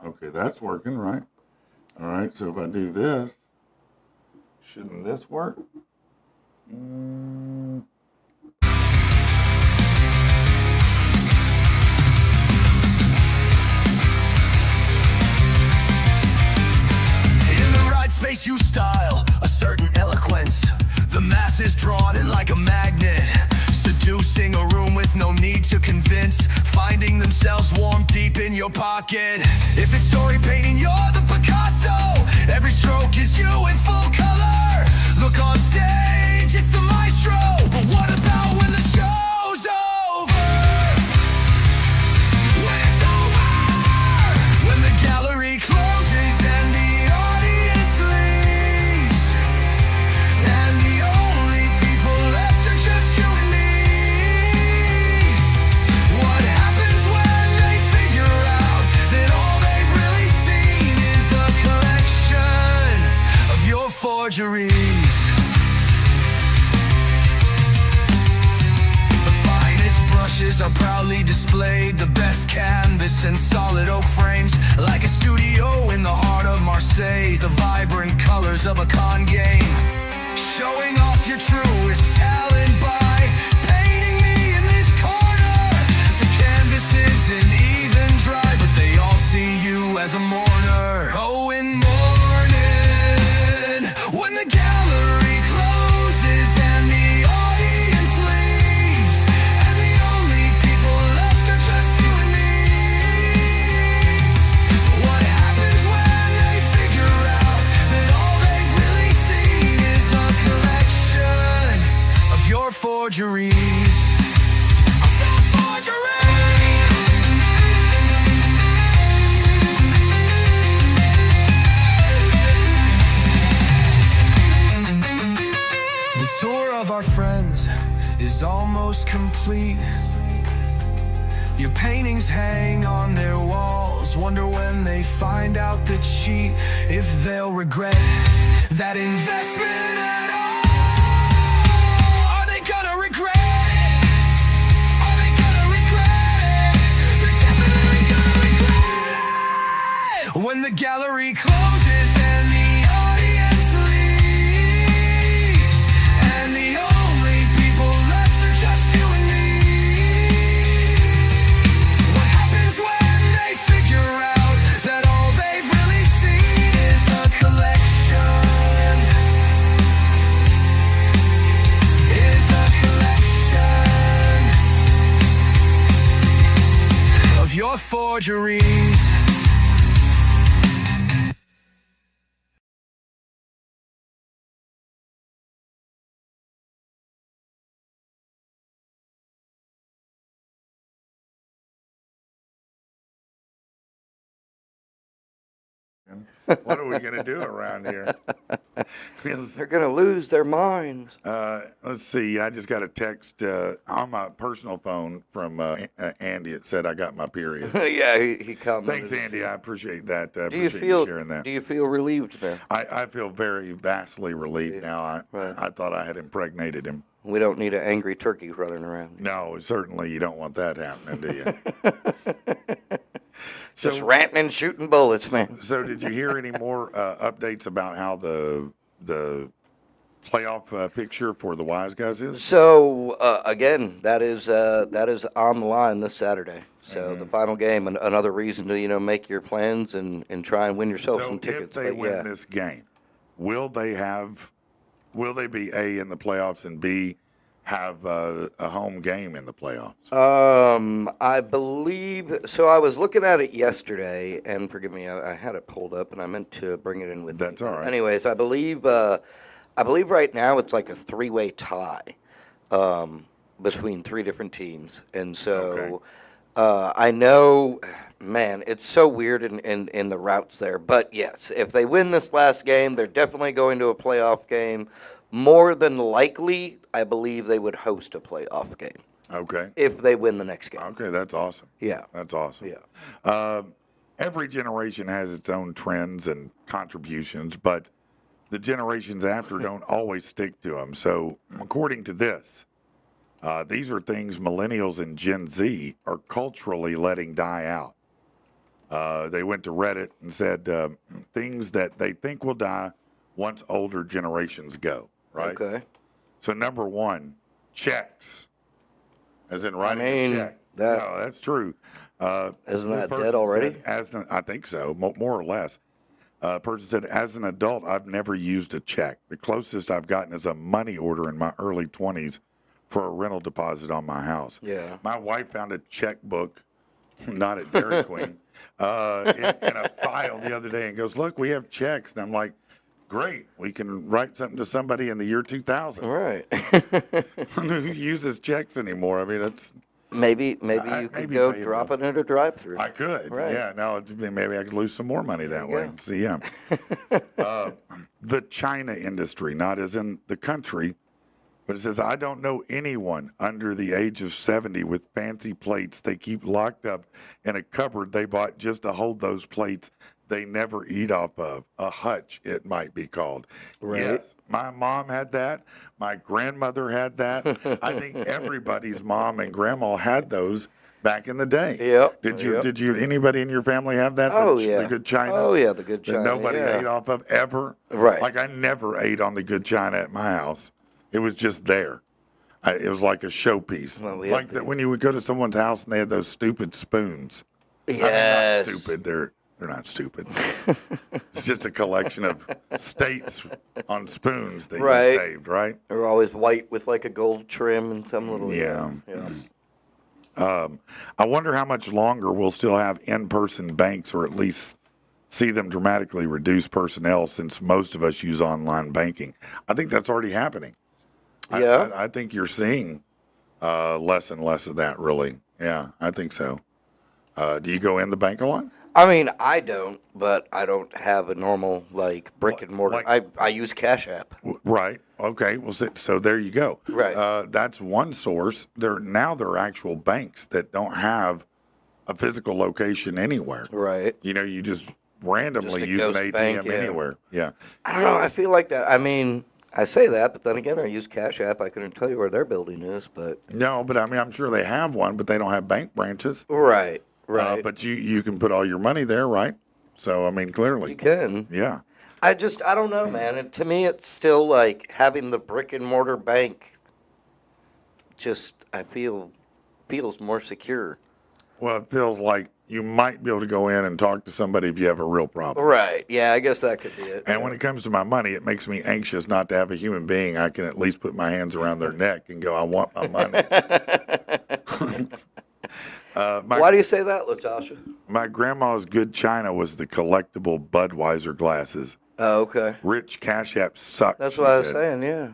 Okay, that's working, right? All right, so if I do this, shouldn't this work? like a magnet, seducing a room with no need to convince, finding themselves warm deep in your pocket. If it's story painting, you're the Picasso. Every stroke is you in full color. Look on stage, it's the maestro. But what about when the show's over? When it's over, when the gallery closes and the audience leaves, and the only people left are just you and me. What happens when they figure out that all they've really seen is a collection of your forgeries? The finest brushes are proudly displayed, the best canvas and solid oak frames, like a studio in the heart of Marseille. The vibrant colors of a con game, showing off your truest talent by painting me in this corner. The canvas isn't even dry, but they all see you as a mourner. Oh, in mourning, when the gallery closes and the audience leaves, and the only people left are just you and me. What happens when they figure out that all they've really seen is a collection of your forgeries? Of your forgeries. The tour of our friends is almost complete. Your paintings hang on their walls. Wonder when they find out the cheat, if they'll regret that investment at all. Are they gonna regret it? Are they gonna regret it? They're definitely gonna regret it. When the gallery closes and the audience leaves, and the only people left are just you and me. What happens when they figure out that all they've really seen is a collection? Is a collection of your forgeries. What are we going to do around here? They're gonna lose their minds. Let's see. I just got a text on my personal phone from Andy. It said I got my period. Yeah, he commented. Thanks, Andy. I appreciate that. I Do you appreciate feel? sharing that. Do you feel relieved now? I feel very vastly relieved now. Right. I thought I had impregnated him. We don't need an angry turkey running around. No, certainly you don't want that happening, do you? Just ranting and shooting bullets, man. So, did you hear any more updates about how the playoff picture for the Wise Guys is? So again, that is on the line this Saturday. So the final game, another reason to make your plans and try and win yourself some tickets. If they But win this game, will they be A, in the playoffs, and B, have a home game in the playoffs? I believe so. I was looking at it yesterday, and forgive me, I had it pulled up, and I meant to bring it in with me. That's all right. Anyways, I believe right now it's like a three-way tie between three different teams, and so I know, man, it's so weird in the routes there. But yes, if they win this last game, they're definitely going to a playoff game. More than likely, I believe they would host a playoff game. Okay. If they win the next game. Okay, that's awesome. Yeah. That's awesome. Yeah. Every generation has its own trends and contributions, but the generations after don't always stick to them. So, according to this, these are things millennials and Gen Z are culturally letting die out. They went to Reddit and said things that they think will die once older generations go, right? Okay. So, number one, checks. As in writing a check. No, that's true. Isn't This that person dead already? said, I think so, more or less. Person said, as an adult, I've never used a check. The closest I've gotten is a money order in my early 20s for a rental deposit on my house. Yeah. My wife found a checkbook, not at Dairy Queen, in a file the other day and goes, look, we have checks. And I'm like, great. We can write something to somebody in the year 2000. Right. Who uses checks anymore? I mean, it's... Maybe you could go drop it in a drive-through. I could. Right. Yeah. No, maybe I could lose some more money that way. Yeah. See, yeah. The China industry, not as in the country, but it says, I don't know anyone under the age of 70 with fancy plates they keep locked up in a cupboard they bought just to hold those plates they never eat off of. A hutch, it might be called. Right. Yes, my mom had that. My grandmother had that. I think everybody's mom and grandma had those back in the day. Yep. Did you anybody in your family have that? Oh, The good china? Oh, yeah, the good china. That nobody yeah. ate off of ever? Right. Like I never ate on the good china at my house. It was just there. It was like a showpiece. Well, we like had that when you would go to someone's house and they had those stupid spoons. Yes. I mean, not stupid. They're not stupid. It's just a collection of states on spoons that Right. you saved, right? They're always white with like a gold trim and some little. Yeah. Yeah. I wonder how much longer we'll still have in-person banks, or at least see them dramatically reduce personnel, since most of us use online banking. I think that's already happening. Yeah. I think you're seeing less and less of that, really. Yeah, I think so. Do you go in the bank a lot? I mean, I don't, but I don't have a normal like brick and mortar. I use Cash App. Right. Okay. Well, so there you go. Right. That's one source. There are actual banks that don't have a physical location anywhere. Right. You know, you just randomly Just a use an ghost ATM bank, yeah. anywhere. Yeah. I don't know. I feel like that. I mean, I say that, but then again, I use Cash App. I couldn't tell you where their building is, but No, but I mean, I'm sure they have one, but they don't have bank branches. right. Right. But you can put all your money there, right? So I mean, clearly, you can. yeah. I don't know, man. And to me, it's still like having the brick and mortar bank. I feels more secure. Well, it feels like you might be able to go in and talk to somebody if you have a real problem. Right. Yeah, I guess that could be it. And when it comes to my money, it makes me anxious not to have a human being I can at least put my hands around their neck and go, I want my money. Why do you say that, Latasha? My grandma's good china was the collectible Budweiser glasses. Oh, okay. Rich Cash App sucked. That's she what I was said. saying, yeah.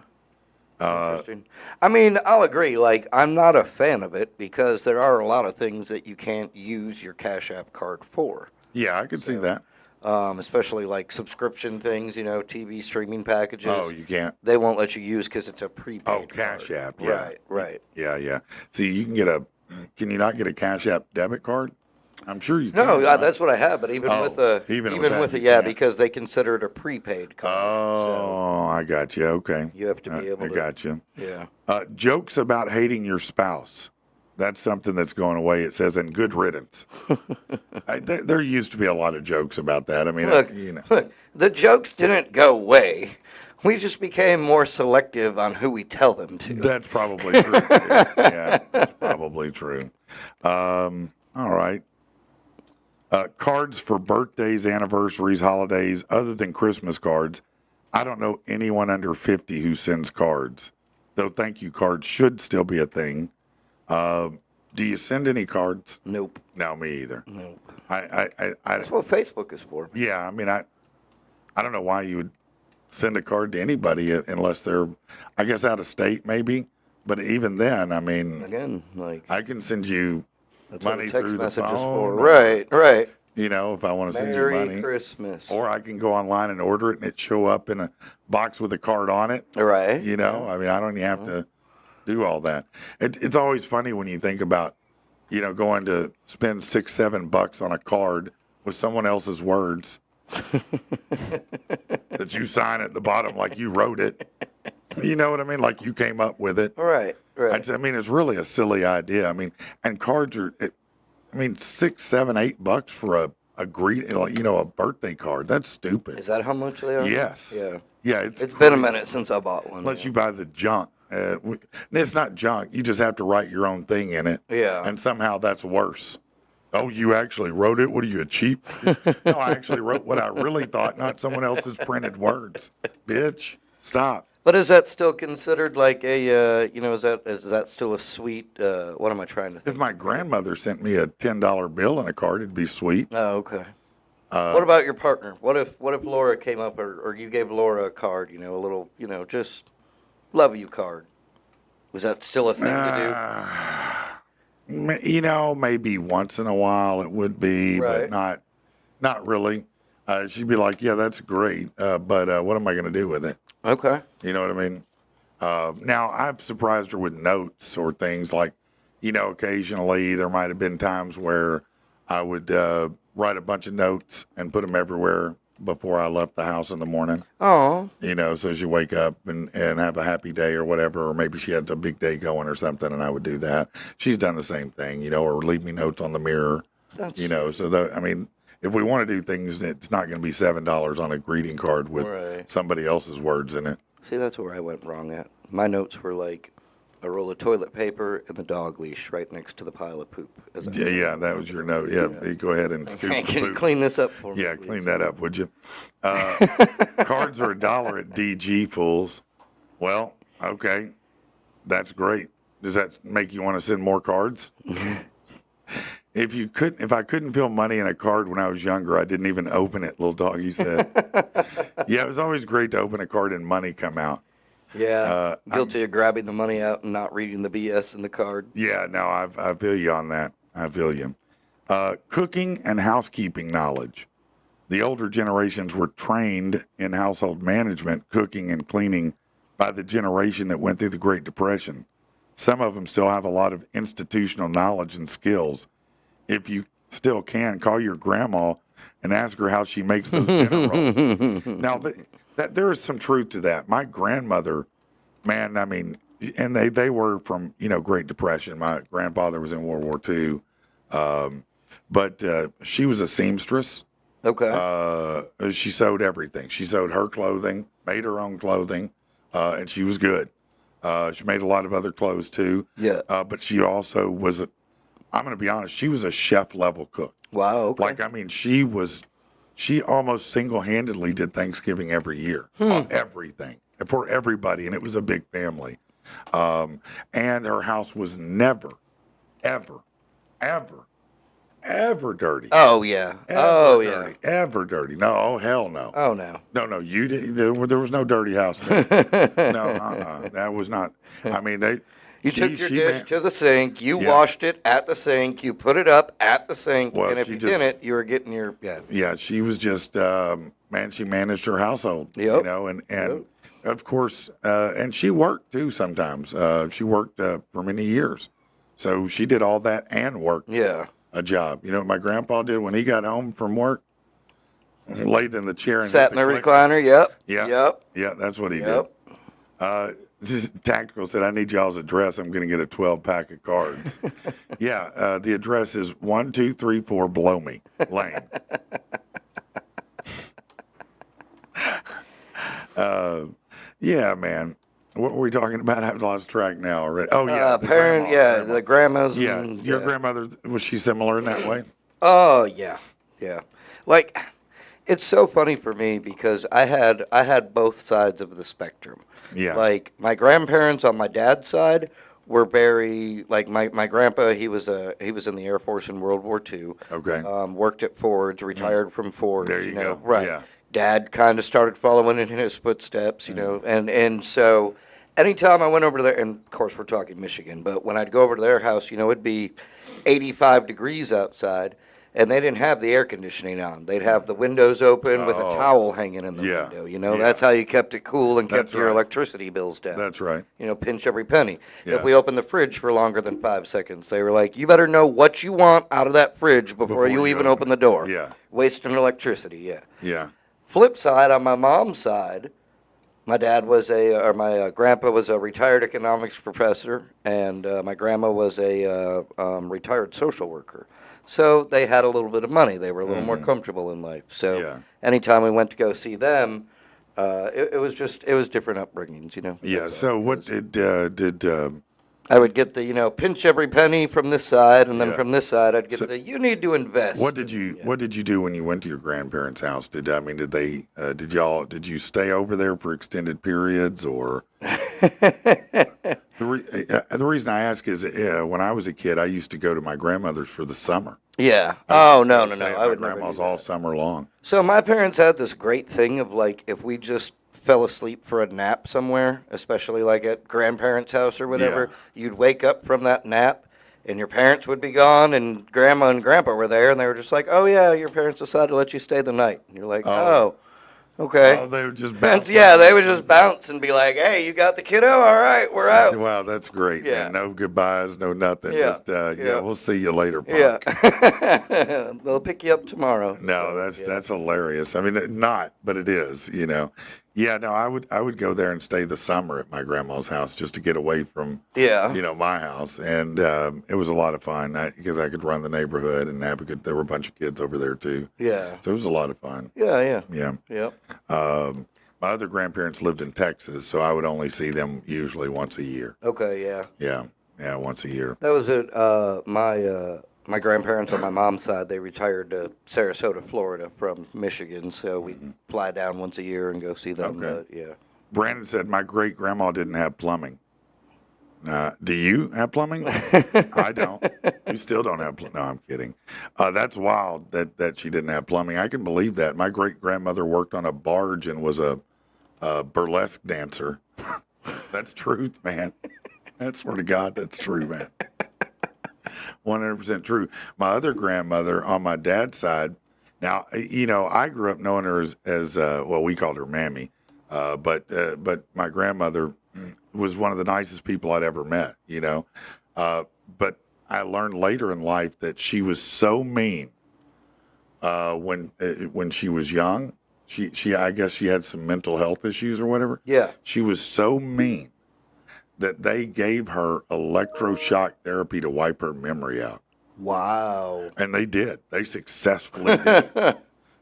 Interesting. I mean, I'll agree. Like, I'm not a fan of it because there are a lot of things that you can't use your Cash App card for. Yeah, I could see that. Especially like subscription things, TV streaming packages. Oh, you can't. They won't let you use because it's a prepaid. Oh, Cash card. App. Yeah. Right. Yeah. See, you can can you not get a Cash App debit card? I'm sure you can. No, right? that's what I have. But even with that, yeah, you can't. because they consider it a prepaid card. Oh, I got you. Okay. You have to be able I to. got you. Yeah. Jokes about hating your spouse. That's something that's going away. It says, and good riddance. There used to be a lot of jokes about that. I mean, Look, the jokes didn't go away. We just became more selective on who we tell them to. That's probably true. Too. Yeah, that's probably true. All right. Cards for birthdays, anniversaries, holidays, other than Christmas cards. I don't know anyone under 50 who sends cards, though thank you cards should still be a thing. Do you send any cards? Nope. No, me either. Nope. That's what Facebook is for. Yeah, I mean, I don't know why you would send a card to anybody unless they're, I guess, out of state maybe. But even then, I mean, again, like I can send you that's money what a text through message the phone. is for. Right. If I want to send you Merry money. Christmas. Or I can go online and order it and it show up in a box with a card on it. Right. I mean, I don't even have to do all that. It's always funny when you think about, going to spend $6-7 on a card with someone else's words that you sign at the bottom like you wrote it. You know what I mean? Like you came up with it. Right. I mean, it's really a silly idea. I mean, and cards are, $6, $7, $8 for a a birthday card. That's stupid. Is that how much they are? Yes. Yeah. Yeah. It's been a minute since I bought one. Unless you buy the junk. It's not junk. You just have to write your own thing in it. Yeah. And somehow that's worse. Oh, you actually wrote it? What are you, a cheap? No, I actually wrote what I really thought, not someone else's printed words. Bitch, stop. But is that still considered like a, is that still a sweet, what am I trying to If think? my grandmother sent me a $10 bill and a card, it'd be sweet. Oh, okay. What about your partner? What if Laura came up or you gave Laura a card, a little, just love you card? Was that still a thing to Maybe once in a while it would be, Right. but not really. She'd be like, yeah, that's great, but what am I going to do with it? do? Okay. You know what I mean? Now, I've surprised her with notes or things like, occasionally there might have been times where I would write a bunch of notes and put them everywhere before I left the house in the morning. Oh. So she'd wake up and have a happy day or whatever, or maybe she had a big day going or something, and I would do that. She's done the same thing, or leave me notes on the mirror, if we want to do things, it's not going to be $7 on a greeting card with Right. somebody else's words in it. See, that's where I went wrong at. My notes were like a roll of toilet paper and the dog leash right next to the pile of poop. Yeah, that was your note. Yeah, you go ahead and scoop the Can you poop. clean this up for me? Yeah, please? clean that up, would you? Cards are $1 at DG, fools. Well, okay, that's great. Does that make you want to send more cards? If I couldn't feel money in a card when I was younger, I didn't even open it, little doggy said. Yeah, it was always great to open a card and money come out. Yeah. Guilty of grabbing the money out and not reading the BS in the card. Yeah, no, I feel you on that. I feel you. Cooking and housekeeping knowledge. The older generations were trained in household management, cooking, and cleaning by the generation that went through the Great Depression. Some of them still have a lot of institutional knowledge and skills. If you still can, call your grandma and ask her how she makes those dinner rolls. Now, there is some truth to that. My grandmother, man, and they were from, Great Depression. My grandfather was in World War II. But she was a seamstress. Okay. She sewed everything. She sewed her clothing, made her own clothing, and she was good. She made a lot of other clothes too. Yeah. But she also was, I'm going to be honest, she was a chef level cook. Wow. Okay. She almost single-handedly did Thanksgiving every year. Everything for everybody, and it was a big family. And her house was never, ever, ever, ever dirty. Oh, yeah. Dirty. Ever dirty. No, hell no. Oh, no. No, you didn't. There was no dirty house there. No, that was not. You took your dish to the sink, you washed it at the sink, you put it up at the sink, Well, and if she you just- didn't, you were getting your, Yeah, she was just, she managed her household, Yep. and of course, and she worked too sometimes. She worked for many years. So she did all that and worked Yeah. a job. You know what my grandpa did when he got home from work? Laid in the chair and Sat hit in the click. recliner, yep. Yeah. Yep. Yeah, that's what he Yep. did. Tactical said, I need y'all's address. I'm going to get a 12-pack of cards. Yeah, the address is 1234 Below Me Lane. Yeah, man. What were we talking about? I've lost track now already. Oh, yeah. the grandma. the grandmas. Yeah, and- your grandmother, was she similar in that way? Oh yeah, yeah. Like, it's so funny for me because I had both sides of the spectrum. Yeah. Like my grandparents on my dad's side were very like my grandpa. He was in the Air Force in World War II. Okay. Worked at Ford's, retired from Ford's. There you go. Right. Yeah. Dad kind of started following in his footsteps, and so anytime I went over there, and of course we're talking Michigan, but when I'd go over to their house, it'd be 85 degrees outside, and they didn't have the air conditioning on. They'd have the windows open with a towel hanging in the Yeah. window. Yeah. That's how you kept it cool and kept That's your right. electricity bills down. That's right. Pinch every penny. Yeah. If we opened the fridge for longer than 5 seconds, they were like, you better know what you want out of that fridge before you even open the door. Yeah. Wasting electricity, yeah. Yeah. Flip side, on my mom's side, my dad was my grandpa was a retired economics professor, and my grandma was a retired social worker. So they had a little bit of money. They were a little more comfortable in life. So Yeah. anytime we went to go see them, it was different upbringings, Yeah. That's So all. what did I would get the, pinch every penny from this side, and then Yeah. from this side, I'd get So- you need to invest. What did you do when you went to your grandparents' house? Did you stay over there for extended periods or? The reason I ask is when I was a kid, I used to go to my grandmother's for the summer. Yeah. I Oh, used to no, go no, stay no. at I my would never do grandma's that. all summer long. So my parents had this great thing of like if we just fell asleep for a nap somewhere, especially like at grandparents' house or whatever, you'd wake up from that nap and your parents would be gone and grandma and grandpa were there and they were just like, "Oh yeah, your parents decided to let you stay the night." And you're like, "Oh, okay." Oh, they would just bounce. Yeah, they would just bounce and be like, "Hey, you got the kiddo? All right, we're out." Wow, that's great. Yeah. Man. No goodbyes, no nothing. Yeah. Just Yeah. we'll see you later, Punk. Yeah. They'll pick you up tomorrow. No, that's hilarious. I mean, not, but it is. Yeah, no, I would go there and stay the summer at my grandma's house just to get away from Yeah. my house, and it was a lot of fun because I could run the neighborhood and there were a bunch of kids over there too. Yeah. So it was a lot of fun. Yeah. Yeah. Yep. My other grandparents lived in Texas, so I would only see them usually once a year. Okay. Yeah. Yeah, once a year. That was it. My grandparents on my mom's side, they retired to Sarasota, Florida from Michigan, so we fly down once a year and go see them. Okay. But, yeah. Brandon said my great grandma didn't have plumbing. Do you have plumbing? I don't. You still don't have plumbing. No, I'm kidding. That's wild that she didn't have plumbing. I can believe that. My great grandmother worked on a barge and was a burlesque dancer. That's truth, man. I swear to God, that's true, man. 100% true. My other grandmother on my dad's side, now, I grew up knowing her as well, we called her Mammy, but my grandmother was one of the nicest people I'd ever met, but I learned later in life that she was so mean when she was young. I guess she had some mental health issues or whatever. Yeah. She was so mean that they gave her electroshock therapy to wipe her memory out. Wow. And they did. They successfully did.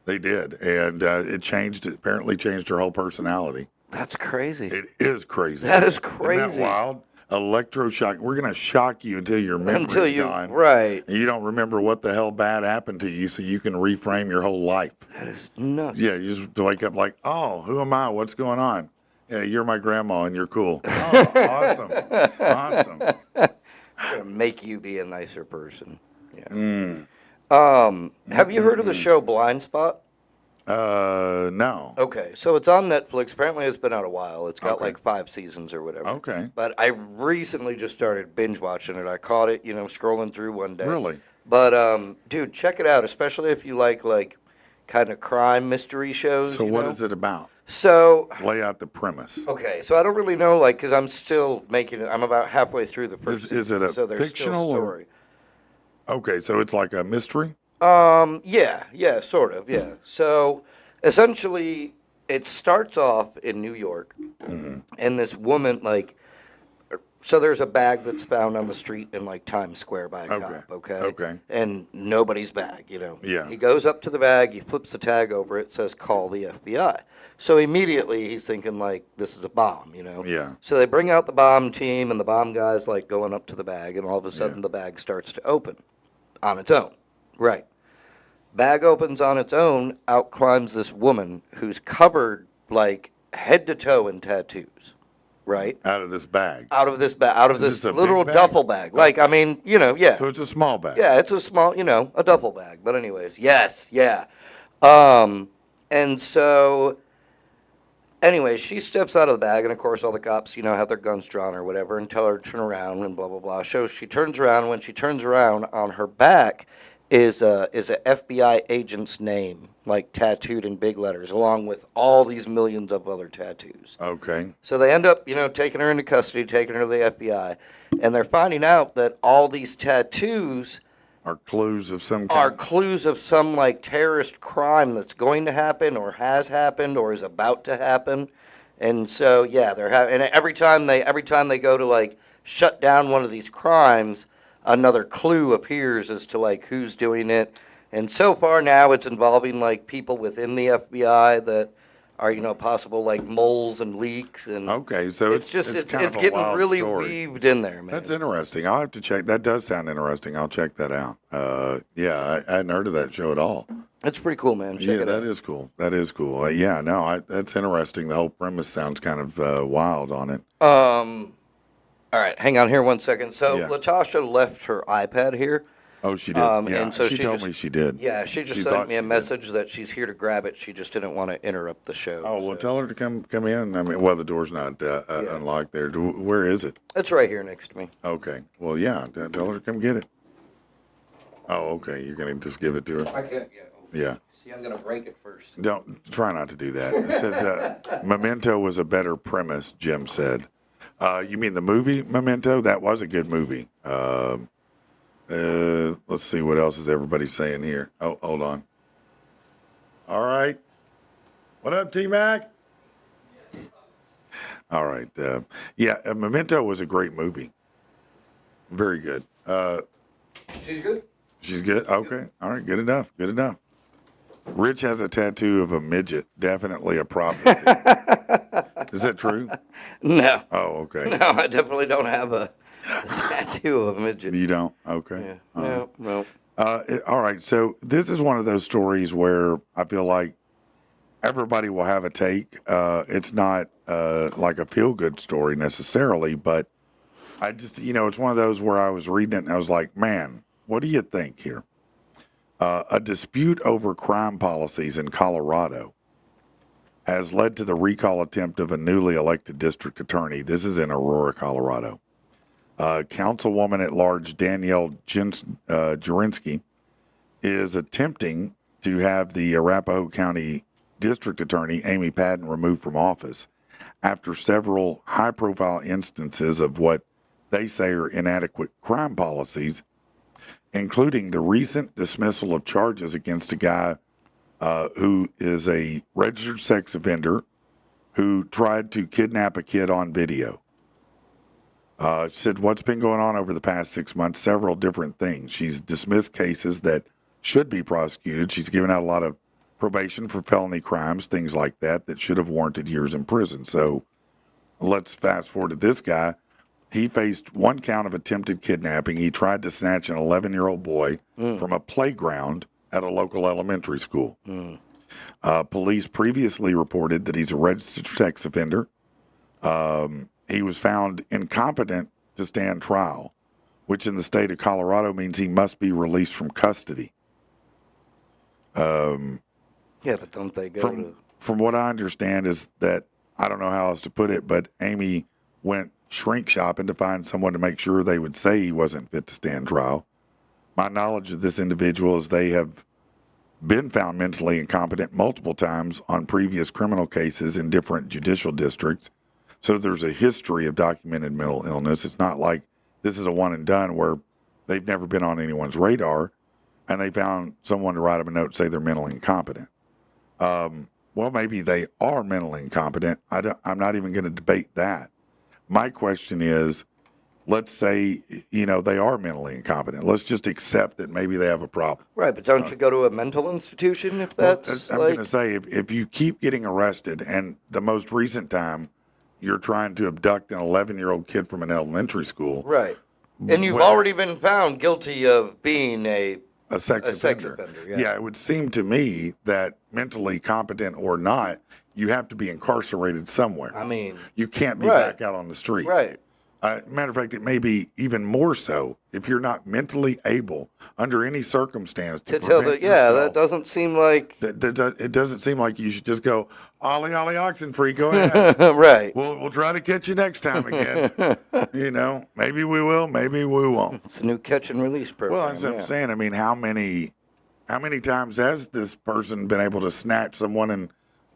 They did. And it apparently changed her whole personality. That's crazy. It is crazy. That is Isn't crazy. that wild? Electroshock. We're going to shock you until your memory's gone. Right. And you don't remember what the hell bad happened to you so you can reframe your whole life. That is nuts. Yeah, you just wake up like, oh, who am I? What's going on? Yeah, you're my grandma and you're cool. Oh, awesome. Awesome. Gonna make you be a nicer person. Yeah. Mm. Have you heard of the show Blind Spot? No. Okay, so it's on Netflix. Apparently, it's been out a while. It's got Okay. like 5 seasons or whatever. Okay. But I recently just started binge watching it. I caught it, scrolling through one day. Really? But dude, check it out, especially if you like kind of crime mystery shows. So what is it about? So Lay out the premise. okay, so I don't really know, because I'm still making it. I'm about halfway through the first Is it season, a so there's fictional still or- story. Okay, so it's like a mystery? Yeah, sort of, yeah. So essentially, it starts off in New York, and this woman, so there's a bag that's found on the street in Times Square by a cop, okay? Okay. And nobody's bag, Yeah. He goes up to the bag, he flips the tag over, it says call the FBI. So immediately he's thinking this is a bomb, Yeah. So they bring out the bomb team, and the bomb guy's going up to the bag, and all of a sudden the bag starts to open on its own. Right. Bag opens on its own, out climbs this woman who's covered head to toe in tattoos. Right? Out of this bag. Out of this Is this this a big literal bag? duffel bag. Yeah. So it's a small bag. Yeah, it's a small, a duffel bag. But anyways, yes, yeah. And so, anyways, she steps out of the bag, and of course, all the cops, have their guns drawn or whatever, and tell her to turn around and blah blah blah. So she turns around. When she turns around, on her back is a FBI agent's name, tattooed in big letters, along with all these millions of other tattoos. Okay. So they end up, taking her into custody, taking her to the FBI, and they're finding out that all these tattoos Are clues of some are kind? clues of some terrorist crime that's going to happen or has happened or is about to happen. And so yeah, and every time they go to shut down one of these crimes, another clue appears as to who's doing it. And so far now it's involving people within the FBI that are possible like moles and leaks and Okay, so it's just it's kind of a getting wild really story. weaved in there, man. That's interesting. I'll have to check. That does sound interesting. I'll check that out. Yeah, I hadn't heard of that show at all. It's pretty cool, man. Check Yeah, it out. that is cool. That is cool. Yeah, no, that's interesting. The whole premise sounds kind of wild on it. All right, hang on here one second. So Yeah. Latasha left her iPad here. Oh, she did. Yeah, and so she told me she did. Yeah, she just She sent thought me a she did. message that she's here to grab it. She just didn't want to interrupt the show. Oh, well, so. tell her to come in. I mean, well, the door's not unlocked there. Where is it? It's right here next to me. Okay. Well, yeah, tell her to come get it. Oh, okay. You're going to just give it to her? I can't. Yeah. Yeah. See, I'm gonna break it first. Don't try not to do that. It said Memento was a better premise, Jim said. You mean the movie Memento? That was a good movie. Let's see what else is everybody saying here. Oh, hold on. All right. What up, T-Mac? All right. Yeah, Memento was a great movie. Very good. She's good. She's good? Okay. All right. Good enough. Good enough. Rich has a tattoo of a midget. Definitely a prophecy. Is that true? No. Oh, okay. No, I definitely don't have a tattoo of a midget. You don't? Okay. Yeah. No. All right. So this is one of those stories where I feel like everybody will have a take. It's not like a feel-good story necessarily, but I just, it's one of those where I was reading it and I was like, man, what do you think here? A dispute over crime policies in Colorado has led to the recall attempt of a newly elected district attorney. This is in Aurora, Colorado. Councilwoman at large Danielle Jurinsky is attempting to have the Arapahoe County District Attorney Amy Padden removed from office after several high-profile instances of what they say are inadequate crime policies, including the recent dismissal of charges against a guy who is a registered sex offender who tried to kidnap a kid on video. She said, what's been going on over the past 6 months? Several different things. She's dismissed cases that should be prosecuted. She's given out a lot of probation for felony crimes, things like that should have warranted years in prison. So let's fast forward to this guy. He faced one count of attempted kidnapping. He tried to snatch an 11-year-old boy from a playground at a local elementary school. Police previously reported that he's a registered sex offender. He was found incompetent to stand trial, which in the state of Colorado means he must be released from custody. Yeah, but don't they go to? From what I understand is that, I don't know how else to put it, but Amy went shrink shopping to find someone to make sure they would say he wasn't fit to stand trial. My knowledge of this individual is they have been found mentally incompetent multiple times on previous criminal cases in different judicial districts. So there's a history of documented mental illness. It's not like this is a one and done where they've never been on anyone's radar and they found someone to write them a note say they're mentally incompetent. Well, maybe they are mentally incompetent. I'm not even going to debate that. My question is, let's say, they are mentally incompetent. Let's just accept that maybe they have a problem. Right, but don't you go to a mental institution if that's I'm going to say, if you keep getting arrested, and the most recent time you're trying to abduct an 11-year-old kid from an elementary school. Right. And you've already been found guilty of being a sex offender. Yeah. It would seem to me that mentally competent or not, you have to be incarcerated somewhere. I mean, you can't be right. back out on the street. Right. Matter of fact, it may be even more so if you're not mentally able, under any circumstance, to tell prevent that yourself. doesn't seem like It doesn't seem like you should just go, ollie, ollie, oxen free, go ahead. right. We'll try to catch you next time again. Maybe we will, maybe we won't. It's a new catch and release program. Well, that's what I'm saying. I mean, how many times has this person been able to snatch someone and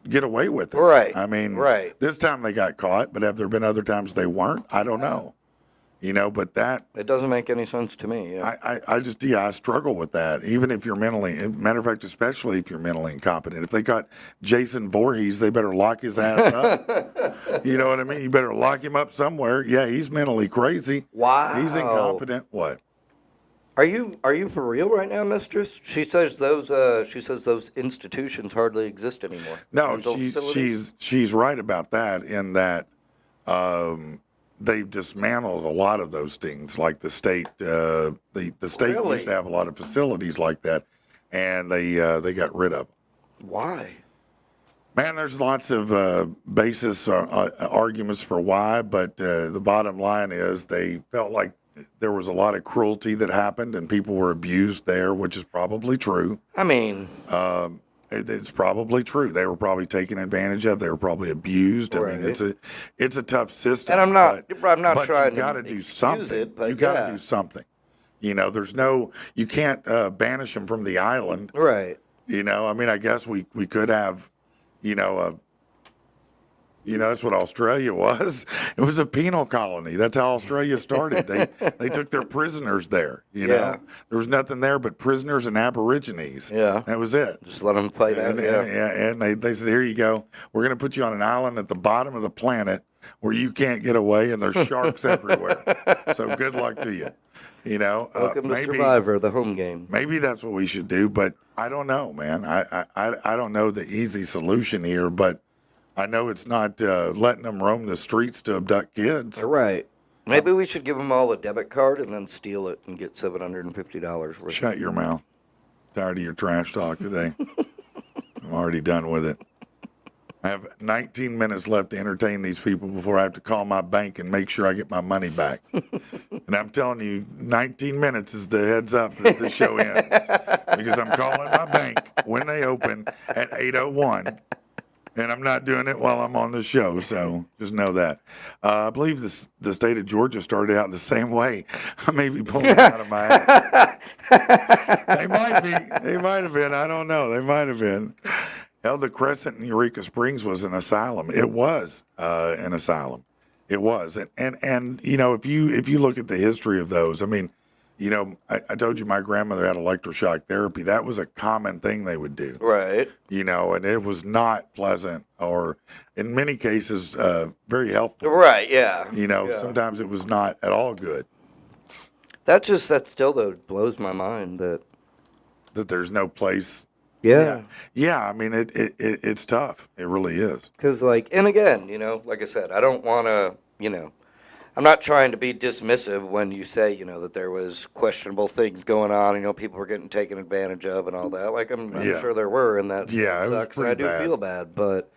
get away with it? Right. I mean, right. This time they got caught, but have there been other times they weren't? I don't know. But that... It doesn't make any sense to me. Yeah. I struggle with that. Even if you're matter of fact, especially if you're mentally incompetent. If they got Jason Voorhees, they better lock his ass up. You know what I mean? You better lock him up somewhere. Yeah, he's mentally crazy. Wow. He's incompetent. What? Are you for real right now, Mistress? She says those institutions hardly exist anymore. No, Mental facilities? she's right about that. In that they've dismantled a lot of those things, like the state. The state Really? used to have a lot of facilities like that, and they got rid of them. Why? Man, there's lots of basis arguments for why, but the bottom line is they felt like there was a lot of cruelty that happened and people were abused there, which is probably true. I mean, It's probably true. They were probably taken advantage of. They were probably abused. I mean, Right. it's a tough system. and I'm not but trying you got to do excuse something. it, but You got to yeah. do something. You know, you can't banish them from the island. Right. You know, I mean, I guess we could have, that's what Australia was. It was a penal colony. That's how Australia started. They took their prisoners there. You Yeah. know, there was nothing there but prisoners and Aborigines. Yeah. That was it. Just let them fight out. And they said, here you go. We're going to put you on an island at the bottom of the planet where you can't get away, and there's sharks everywhere. So good luck to you. You know, Welcome to Survivor, the home game. maybe that's what we should do, but I don't know, man. I don't know the easy solution here, but I know it's not letting them roam the streets to abduct kids. Right. Maybe we should give them all a debit card and then steal it and get $750 worth. Shut your mouth. Tired of your trash talk today. I'm already done with it. I have 19 minutes left to entertain these people before I have to call my bank and make sure I get my money back. And I'm telling you, 19 minutes is the heads up that the show ends. Because I'm calling my bank when they open at 8:01. And I'm not doing it while I'm on the show, so just know that. I believe the state of Georgia started out the same way. I may be pulling it out of my ass. They might be. They might have been. I don't know. They might have been. Hell, the Crescent in Eureka Springs was an asylum. It was an asylum. It was. And you know, if you look at the history of those, I mean, you know, I told you my grandmother had electroshock therapy. That was a common thing they would do. Right. You know, and it was not pleasant or in many cases very helpful. Right, yeah. You know, Yeah. sometimes it was not at all good. That still, though, blows my mind that. That there's no place. Yeah. Yeah, I mean, it's tough. It really is. Because, like, and again, you know, like I said, I don't want to, you know, I'm not trying to be dismissive when you say, you know, that there was questionable things going on, you know, people were getting taken advantage of and all that. Like, I'm Yeah. sure there were, and that Yeah, it was sucks, and I pretty do bad. feel bad, but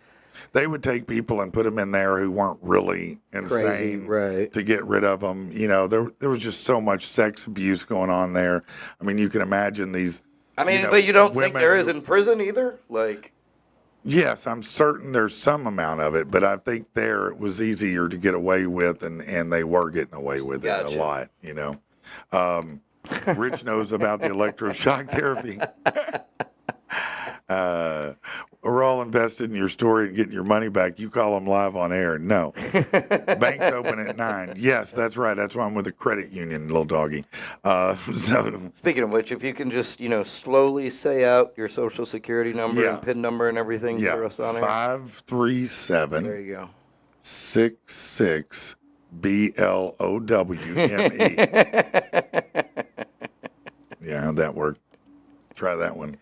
They would take people and put them in there who weren't really insane Crazy, right. to get rid of them. You know, there was just so much sex abuse going on there. I mean, you can imagine these. I mean, you know, but you don't think women there who- is in prison either? Like, Yes, I'm certain there's some amount of it, but I think there it was easier to get away with, and they were getting away with it Gotcha. a lot, you know. Rich knows about the electroshock therapy. We're all invested in your story and getting your money back. You call them live on air. No. Bank's open at 9. Yes, that's right. That's why I'm with the credit union, little doggy. So speaking of which, if you can just, you know, slowly say out your social security number Yeah. and PIN number and everything yeah, for us on air. 537. There you go. 66 BLOWME. Yeah, how'd that work? Try that one.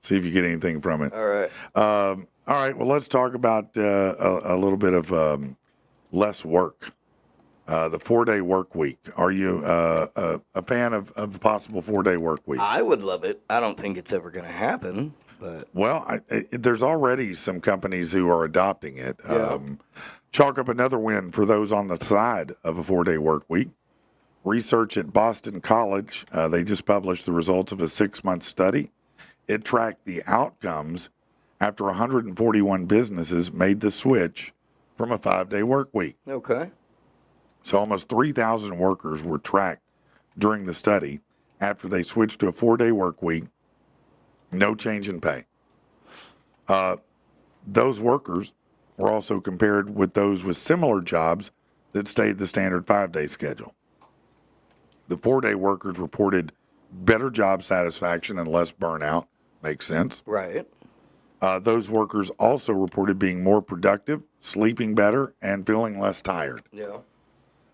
See if you get anything from it. All right. All right. Well, let's talk about a little bit of less work. The 4-day work week. Are you a fan of the possible 4-day work week? I would love it. I don't think it's ever going to happen, but Well, there's already some companies who are adopting it. Yeah. Chalk up another win for those on the side of a 4-day work week. Research at Boston College, they just published the results of a 6-month study. It tracked the outcomes after 141 businesses made the switch from a 5-day work week. okay. So almost 3,000 workers were tracked during the study after they switched to a 4-day work week, no change in pay. Those workers were also compared with those with similar jobs that stayed the standard 5-day schedule. The 4-day workers reported better job satisfaction and less burnout. Makes sense. Right. Those workers also reported being more productive, sleeping better, and feeling less tired. Yeah.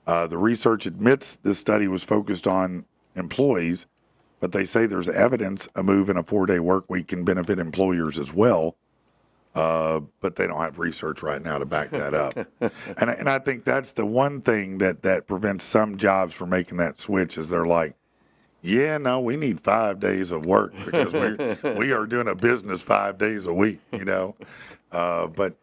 The research admits this study was focused on employees But they say there's evidence a move in a 4-day work week can benefit employers as well. But they don't have research right now to back that up. And I think that's the one thing that prevents some jobs from making that switch is they're like, yeah, no, we need 5 days of work because we are doing a business 5 days a week, you know. But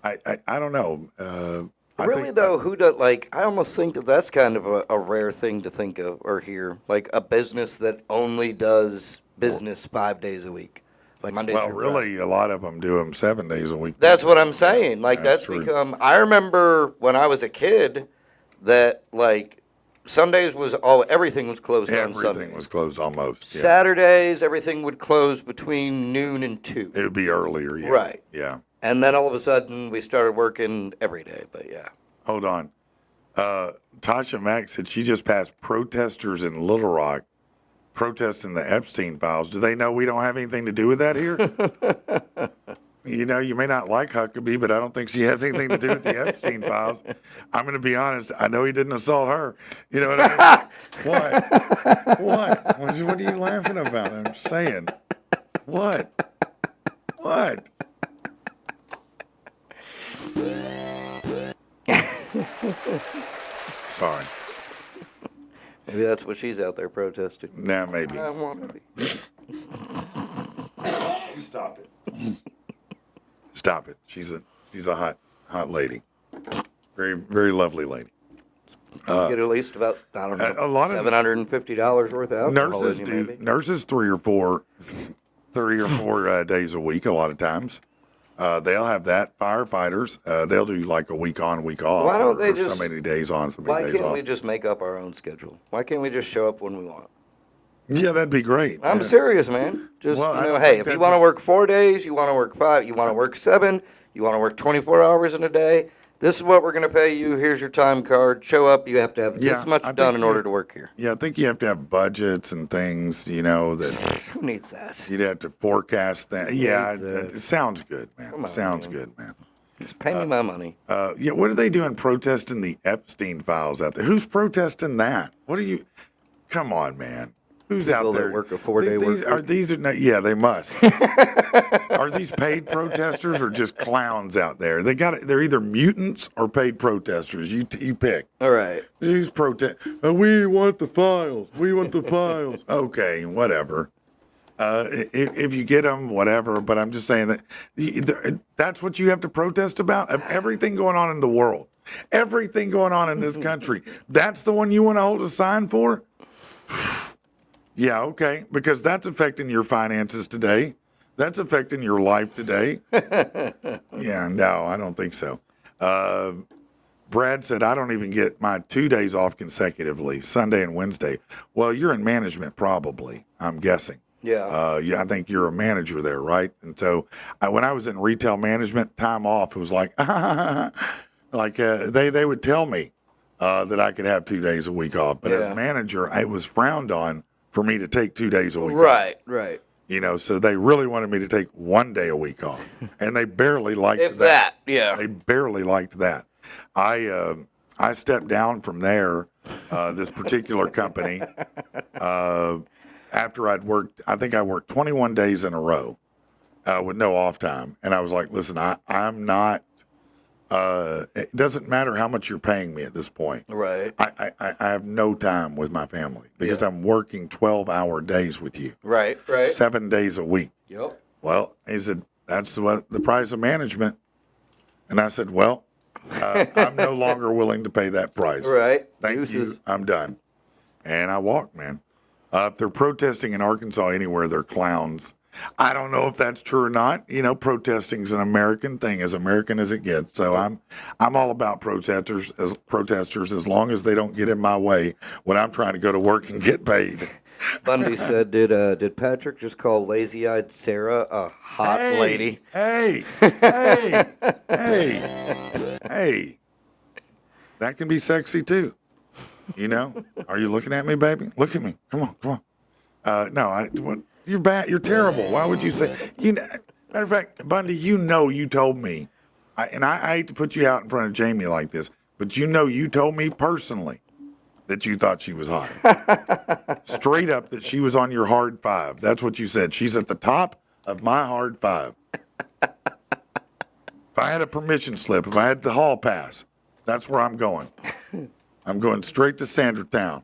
I don't know. Really, though, who does, like, I almost think that that's kind of a rare thing to think of or hear. Like, a business that only does business 5 days a week. Like, Monday Well, through really, a lot of them do them 7 days a week. That's what I'm saying. Like, that's true. become, I remember when I was a kid that, like, Sundays was everything was closed on Sunday. Everything was closed almost. Yeah. Saturdays, everything would close between noon and 2. It would be earlier. Yeah. Right. Yeah. And then all of a sudden, we started working every day. But yeah. Hold on. Tasha Mack said she just passed protesters in Little Rock protesting the Epstein files. Do they know we don't have anything to do with that here? You know, you may not like Huckabee, but I don't think she has anything to do with the Epstein files. I'm going to be honest. I know he didn't assault her. You know what I mean? What? What are you laughing about? I'm just saying. What? Sorry. Maybe that's what she's out there protesting. Nah, maybe. I want to be. Stop it. Stop it. She's a hot lady. Very, very lovely lady. You get at least about, I don't know, a lot of $750 worth of alcohol nurses in you, do. maybe. Nurses 3 or 4 days a week. A lot of times, they'll have that. Firefighters, they'll do like a week on, week off. Why don't they or just? so many days on, so many Why days can't off? we just make up our own schedule? Why can't we just show up when we want? Yeah, that'd be great. I'm serious, man. Just Well, I don't hey, think if you that's want to a- work 4 days, you want to work 5, you want to work 7, you want to work 24 hours in a day. This is what we're going to pay you. Here's your time card. Show up. You have to have this Yeah, much I think done in you- order to work here. Yeah, I think you have to have budgets and things. You know that Who needs that? you'd have to forecast that. Yeah, needs that? it sounds good, man. Come on, Sounds man. good, man. Just pay me my money. Yeah, what are they doing protesting the Epstein files out there? Who's protesting that? What are you? Come on, man. Who's People out there? that work a 4-day work These are week. these are not, yeah, they must. Are these paid protesters or just clowns out there? They're either mutants or paid protesters. You pick. All right. Who's protest? We want the files. We want the files. Okay, whatever. If you get them, whatever. But I'm just saying that that's what you have to protest about. Of everything going on in the world, everything going on in this country, that's the one you want to hold a sign for. Yeah, okay, because that's affecting your finances today. That's affecting your life today. Yeah, no, I don't think so. Brad said, I don't even get my 2 days off consecutively, Sunday and Wednesday. Well, you're in management probably, I'm guessing. Yeah. Yeah, I think you're a manager there, right? And so when I was in retail management, time off, it was like, like they would tell me that I could have 2 days a week off. But Yeah. as manager, it was frowned on for me to take 2 days a week off. Right. You know, so they really wanted me to take 1 day a week off. And they barely liked If that, yeah. They barely liked that. I stepped down from there, this particular company, after I'd worked, I think I worked 21 days in a row with no off time. And I was like, listen, I'm not, it doesn't matter how much you're paying me at this point. Right. I have no time with my family because Yeah. I'm working 12-hour days with you, Right. 7 days a week. Yep. Well, he said, that's the price of management. And I said, well, I'm no longer willing to pay that price. Right. Thank Deuces. you. I'm done. And I walked, man. If they're protesting in Arkansas anywhere, they're clowns. I don't know if that's true or not. You know, protesting's an American thing, as American as it gets. So I'm all about protesters as long as they don't get in my way when I'm trying to go to work and get paid. Bundy said, did Patrick just call lazy-eyed Sarah a hot lady? Hey. That can be sexy too. You know? Are you looking at me, baby? Look at me. Come on. No, you're bad. You're terrible. Why would you say? Matter of fact, Bundy, you told me, I hate to put you out in front of Jamie like this, but you told me personally that you thought she was hot. straight up that she was on your hard five. That's what you said. She's at the top of my hard five. If I had a permission slip, if I had the hall pass, that's where I'm going. I'm going straight to Sandertown.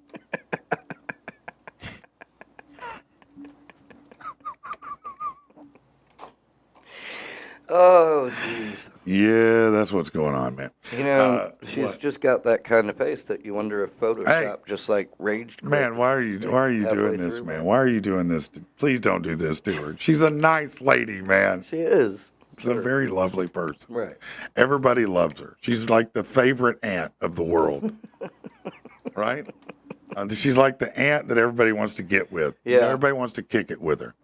Oh, jeez. Yeah, that's what's going on, man. You know, she's what? just got that kind of face that you wonder if Photoshop just like raged. Man, why are you halfway doing this, through, man? Why are you doing this? Please don't do this to her. She's a nice lady, man. She is. She's a very lovely person. Right. Everybody loves her. She's like the favorite aunt of the world, right? She's like the aunt that everybody wants to get with. Yeah. Everybody wants to kick it with her.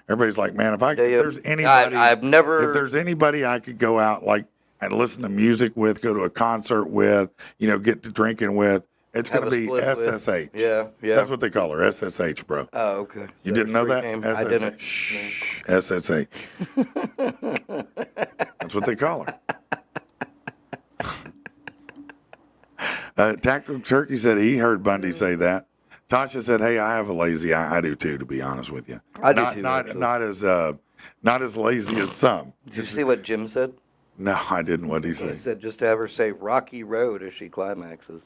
Everybody's like, man, if Yeah, there's anybody, I've never. if there's anybody I could go out like and listen to music with, go to a concert with, get to drinking with, it's going Have to a be split with. SSH. Yeah. That's what they call her, SSH, bro. Oh, okay. You Is didn't a know that? street name? SSH. I didn't. Shh. SSH. That's what they call her. Tactical Turkey said he heard Bundy say that. Tasha said, "Hey, I have a lazy eye. I do too, to be honest with you. I do too, Not actually. not as lazy as some. Did you see what Jim said? No, I didn't. What did he He say? said just to have her say Rocky Road as she climaxes.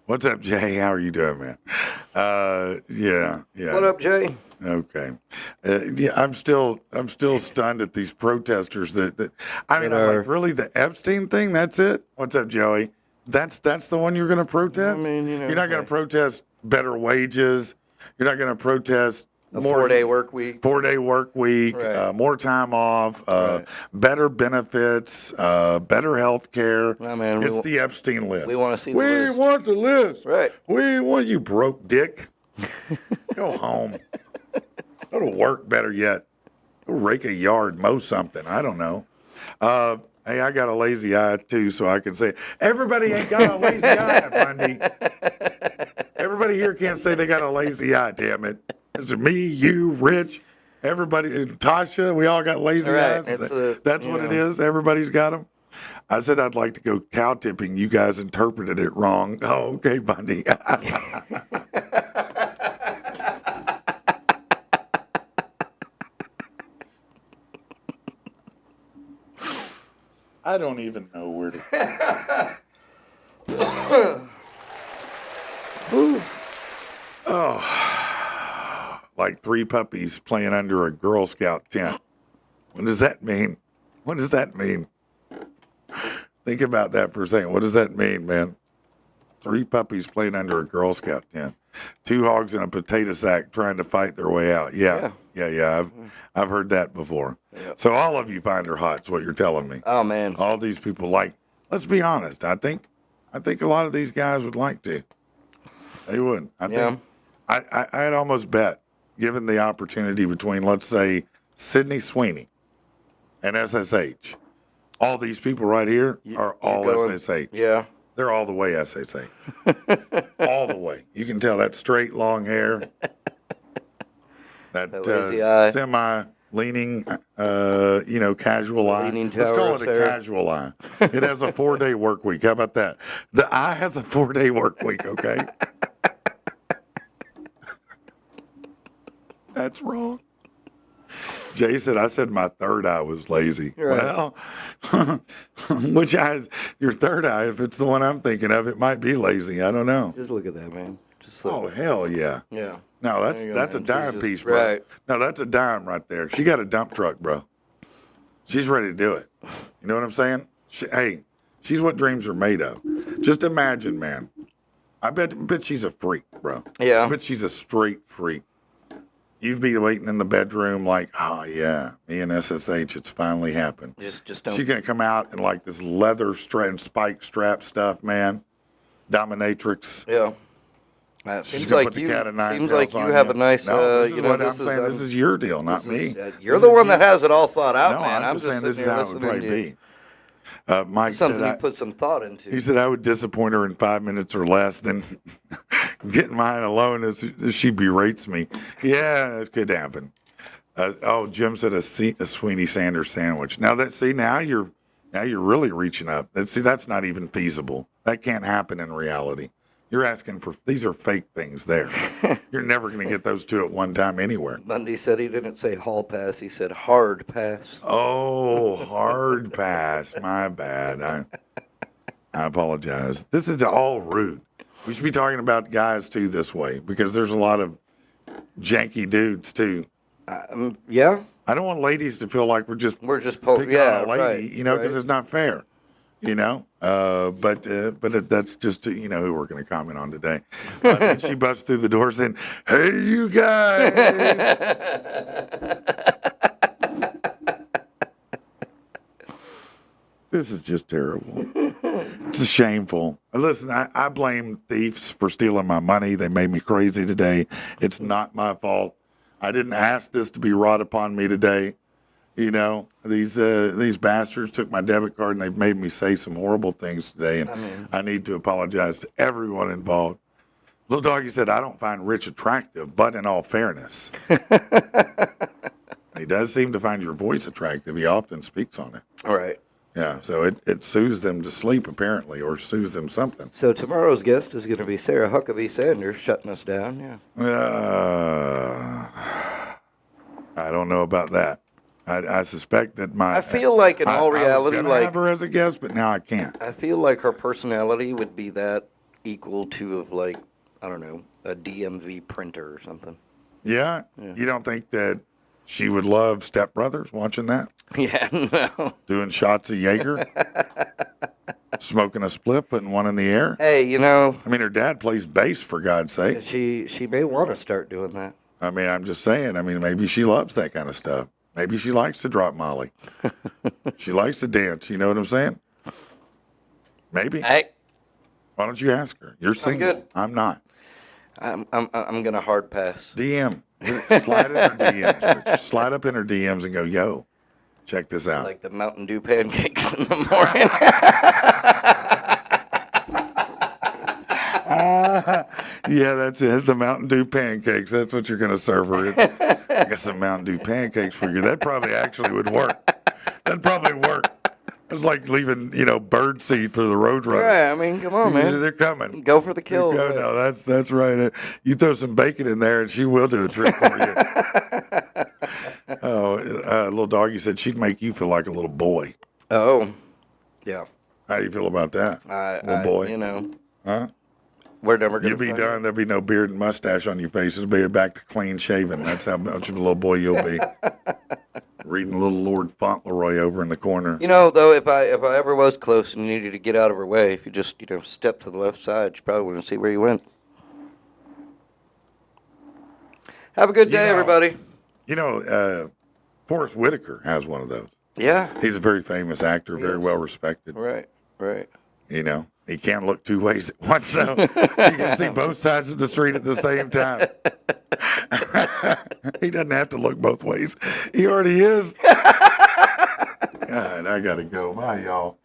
What's up, Jay? How are you doing, man? Yeah. What up, Jay? Okay. Yeah, I'm still stunned at these protesters that I mean, That I'm are- like, really, the Epstein thing? That's it? What's up, Joey? That's the one you're going to protest? I mean, you're not going hey. to protest better wages. You're not going to protest A more 4-day work week. 4-day work week, Right. more time off, Right. better benefits, better health care. Nah, man, It's the Epstein list. we wanna see the We list. want the list. Right. We want you broke dick. Go home. Go to work, better yet. Go rake a yard, mow something. I don't know. Hey, I got a lazy eye too, so I can say everybody ain't got a lazy eye, Bundy. Everybody here can't say they got a lazy eye. Damn it! It's me, you, Rich, everybody, Tasha. We all got lazy Right, eyes. it's That's you what it know. is. Everybody's got them. I said I'd like to go cow tipping. You guys interpreted it wrong. Oh, okay, Bundy. I don't even know where to. Oh, like 3 puppies playing under a Girl Scout tent. What does that mean? What does that mean? Think about that for a second. What does that mean, man? 3 puppies playing under a Girl Scout tent. 2 hogs in a potato sack trying to fight their way out. Yeah. I've heard that before. Yeah. So all of you find her hot. Is what you're telling me. Oh man. All these people like. Let's be honest. I think a lot of these guys would like to. They would. I think. I'd almost bet, given the opportunity between, let's say, Sydney Sweeney and SSH, all these people right here are all going- SSH. Yeah. They're all the way SSH. All the way. You can tell that straight, long hair, that lazy eye. semi-leaning, casual eye. Leaning Let's tower call of it a Sarah. casual eye. It has a 4-day work week. How about that? The eye has a 4-day work week, okay? That's wrong. Jay said, I said my third eye was lazy. Right. Well, which eye is your third eye? If it's the one I'm thinking of, it might be lazy. I don't know. Just look at that, man. Just look. Oh, hell yeah. Yeah. No, that's There you go, that's a man. dime She's piece, just- bro. right. No, that's a dime right there. She got a dump truck, bro. She's ready to do it. You know what I'm saying? She's what dreams are made of. Just imagine, man. I bet she's a freak, bro. Yeah. I bet she's a straight freak. You'd be waiting in the bedroom like, oh, yeah, me and SSH, it's finally happened. Just don't. She's going to come out in like this leather and spike strap stuff, man. Dominatrix. Yeah. She's Seems gonna like put the you. cat of nine Seems tails like you on have a nice. No, this is what I'm this saying. This is your deal, not me. You're the one that has it all thought out, No, man. I'm just saying this is sitting here how it would listening probably to you. be. Mike Something said, you put some thought into. he said I would disappoint her in 5 minutes or less than getting mine alone as she berates me. Yeah, that could happen. Jim said a Sweeney Sanders sandwich. Now you're really reaching up. That's not even feasible. That can't happen in reality. You're asking for, these are fake things there. You're never going to get those two at one time anywhere. Bundy said he didn't say hall pass. He said hard pass. Oh, hard pass. My bad. I apologize. This is all rude. We should be talking about guys too this way because there's a lot of janky dudes too. Yeah. I don't want ladies to feel like we're just picking on a lady, right, because it's not fair, But that's just who we're going to comment on today. And she busts through the door saying, "Hey, you guys." This is just terrible. It's shameful. Listen, I blame thieves for stealing my money. They made me crazy today. It's not my fault. I didn't ask this to be wrought upon me today. These bastards took my debit card and they've made me say some horrible things today. And I need to apologize to everyone involved. Little Doggy said, "I don't find Rich attractive, but in all fairness." He does seem to find your voice attractive. He often speaks on it. All right. Yeah, so it soothes them to sleep, apparently, or soothes them something. So tomorrow's guest is going to be Sarah Huckabee Sanders shutting us down. Yeah. I don't know about that. I suspect that I feel like in all reality, I was gonna have her as a guest, but now I can't. I feel like her personality would be that equal to of like, I don't know, a DMV printer or something. Yeah? You don't think that she would love Step Brothers watching that? Yeah, no. Doing shots of Jaeger? Smoking a split, putting one in the air? Hey, I mean, her dad plays bass, for God's sake. she may want to start doing that. I mean, I'm just saying. I mean, maybe she loves that kind of stuff. Maybe she likes to drop Molly. She likes to dance. You know what I'm saying? Maybe. Hey, Why don't you ask her? You're single. good. I'm not. I'm gonna hard pass. DM. Slide in her DMs. Rich. Slide up in her DMs and go, "Yo, check this out." Like the Mountain Dew pancakes in the morning. Yeah, that's it. The Mountain Dew pancakes. That's what you're going to serve her. I got some Mountain Dew pancakes for you. That probably actually would work. That'd probably work. It's like leaving, bird seed for the road runner. Yeah, I mean, come on, man. They're coming. Go for the kill. Go, right? no, that's right. You throw some bacon in there, and she will do a trick for you. Little Doggy said she'd make you feel like a little boy. Oh, yeah. How do you feel about that, little boy? Huh? We're never gonna. You'll be done. There'll be no beard and mustache on your face. It'll be back to clean shaven. That's how much of a little boy you'll be. Reading little Lord Fauntleroy over in the corner. Though, if I ever was close and needed to get out of her way, if you just step to the left side, you probably wouldn't see where you went. Have a good day, everybody. Forrest Whitaker has one of those. Yeah. He's a very famous actor, very well respected. Right. He can't look two ways at once, so he can see both sides of the street at the same time. He doesn't have to look both ways. He already is. God, I got to go. Bye, y'all.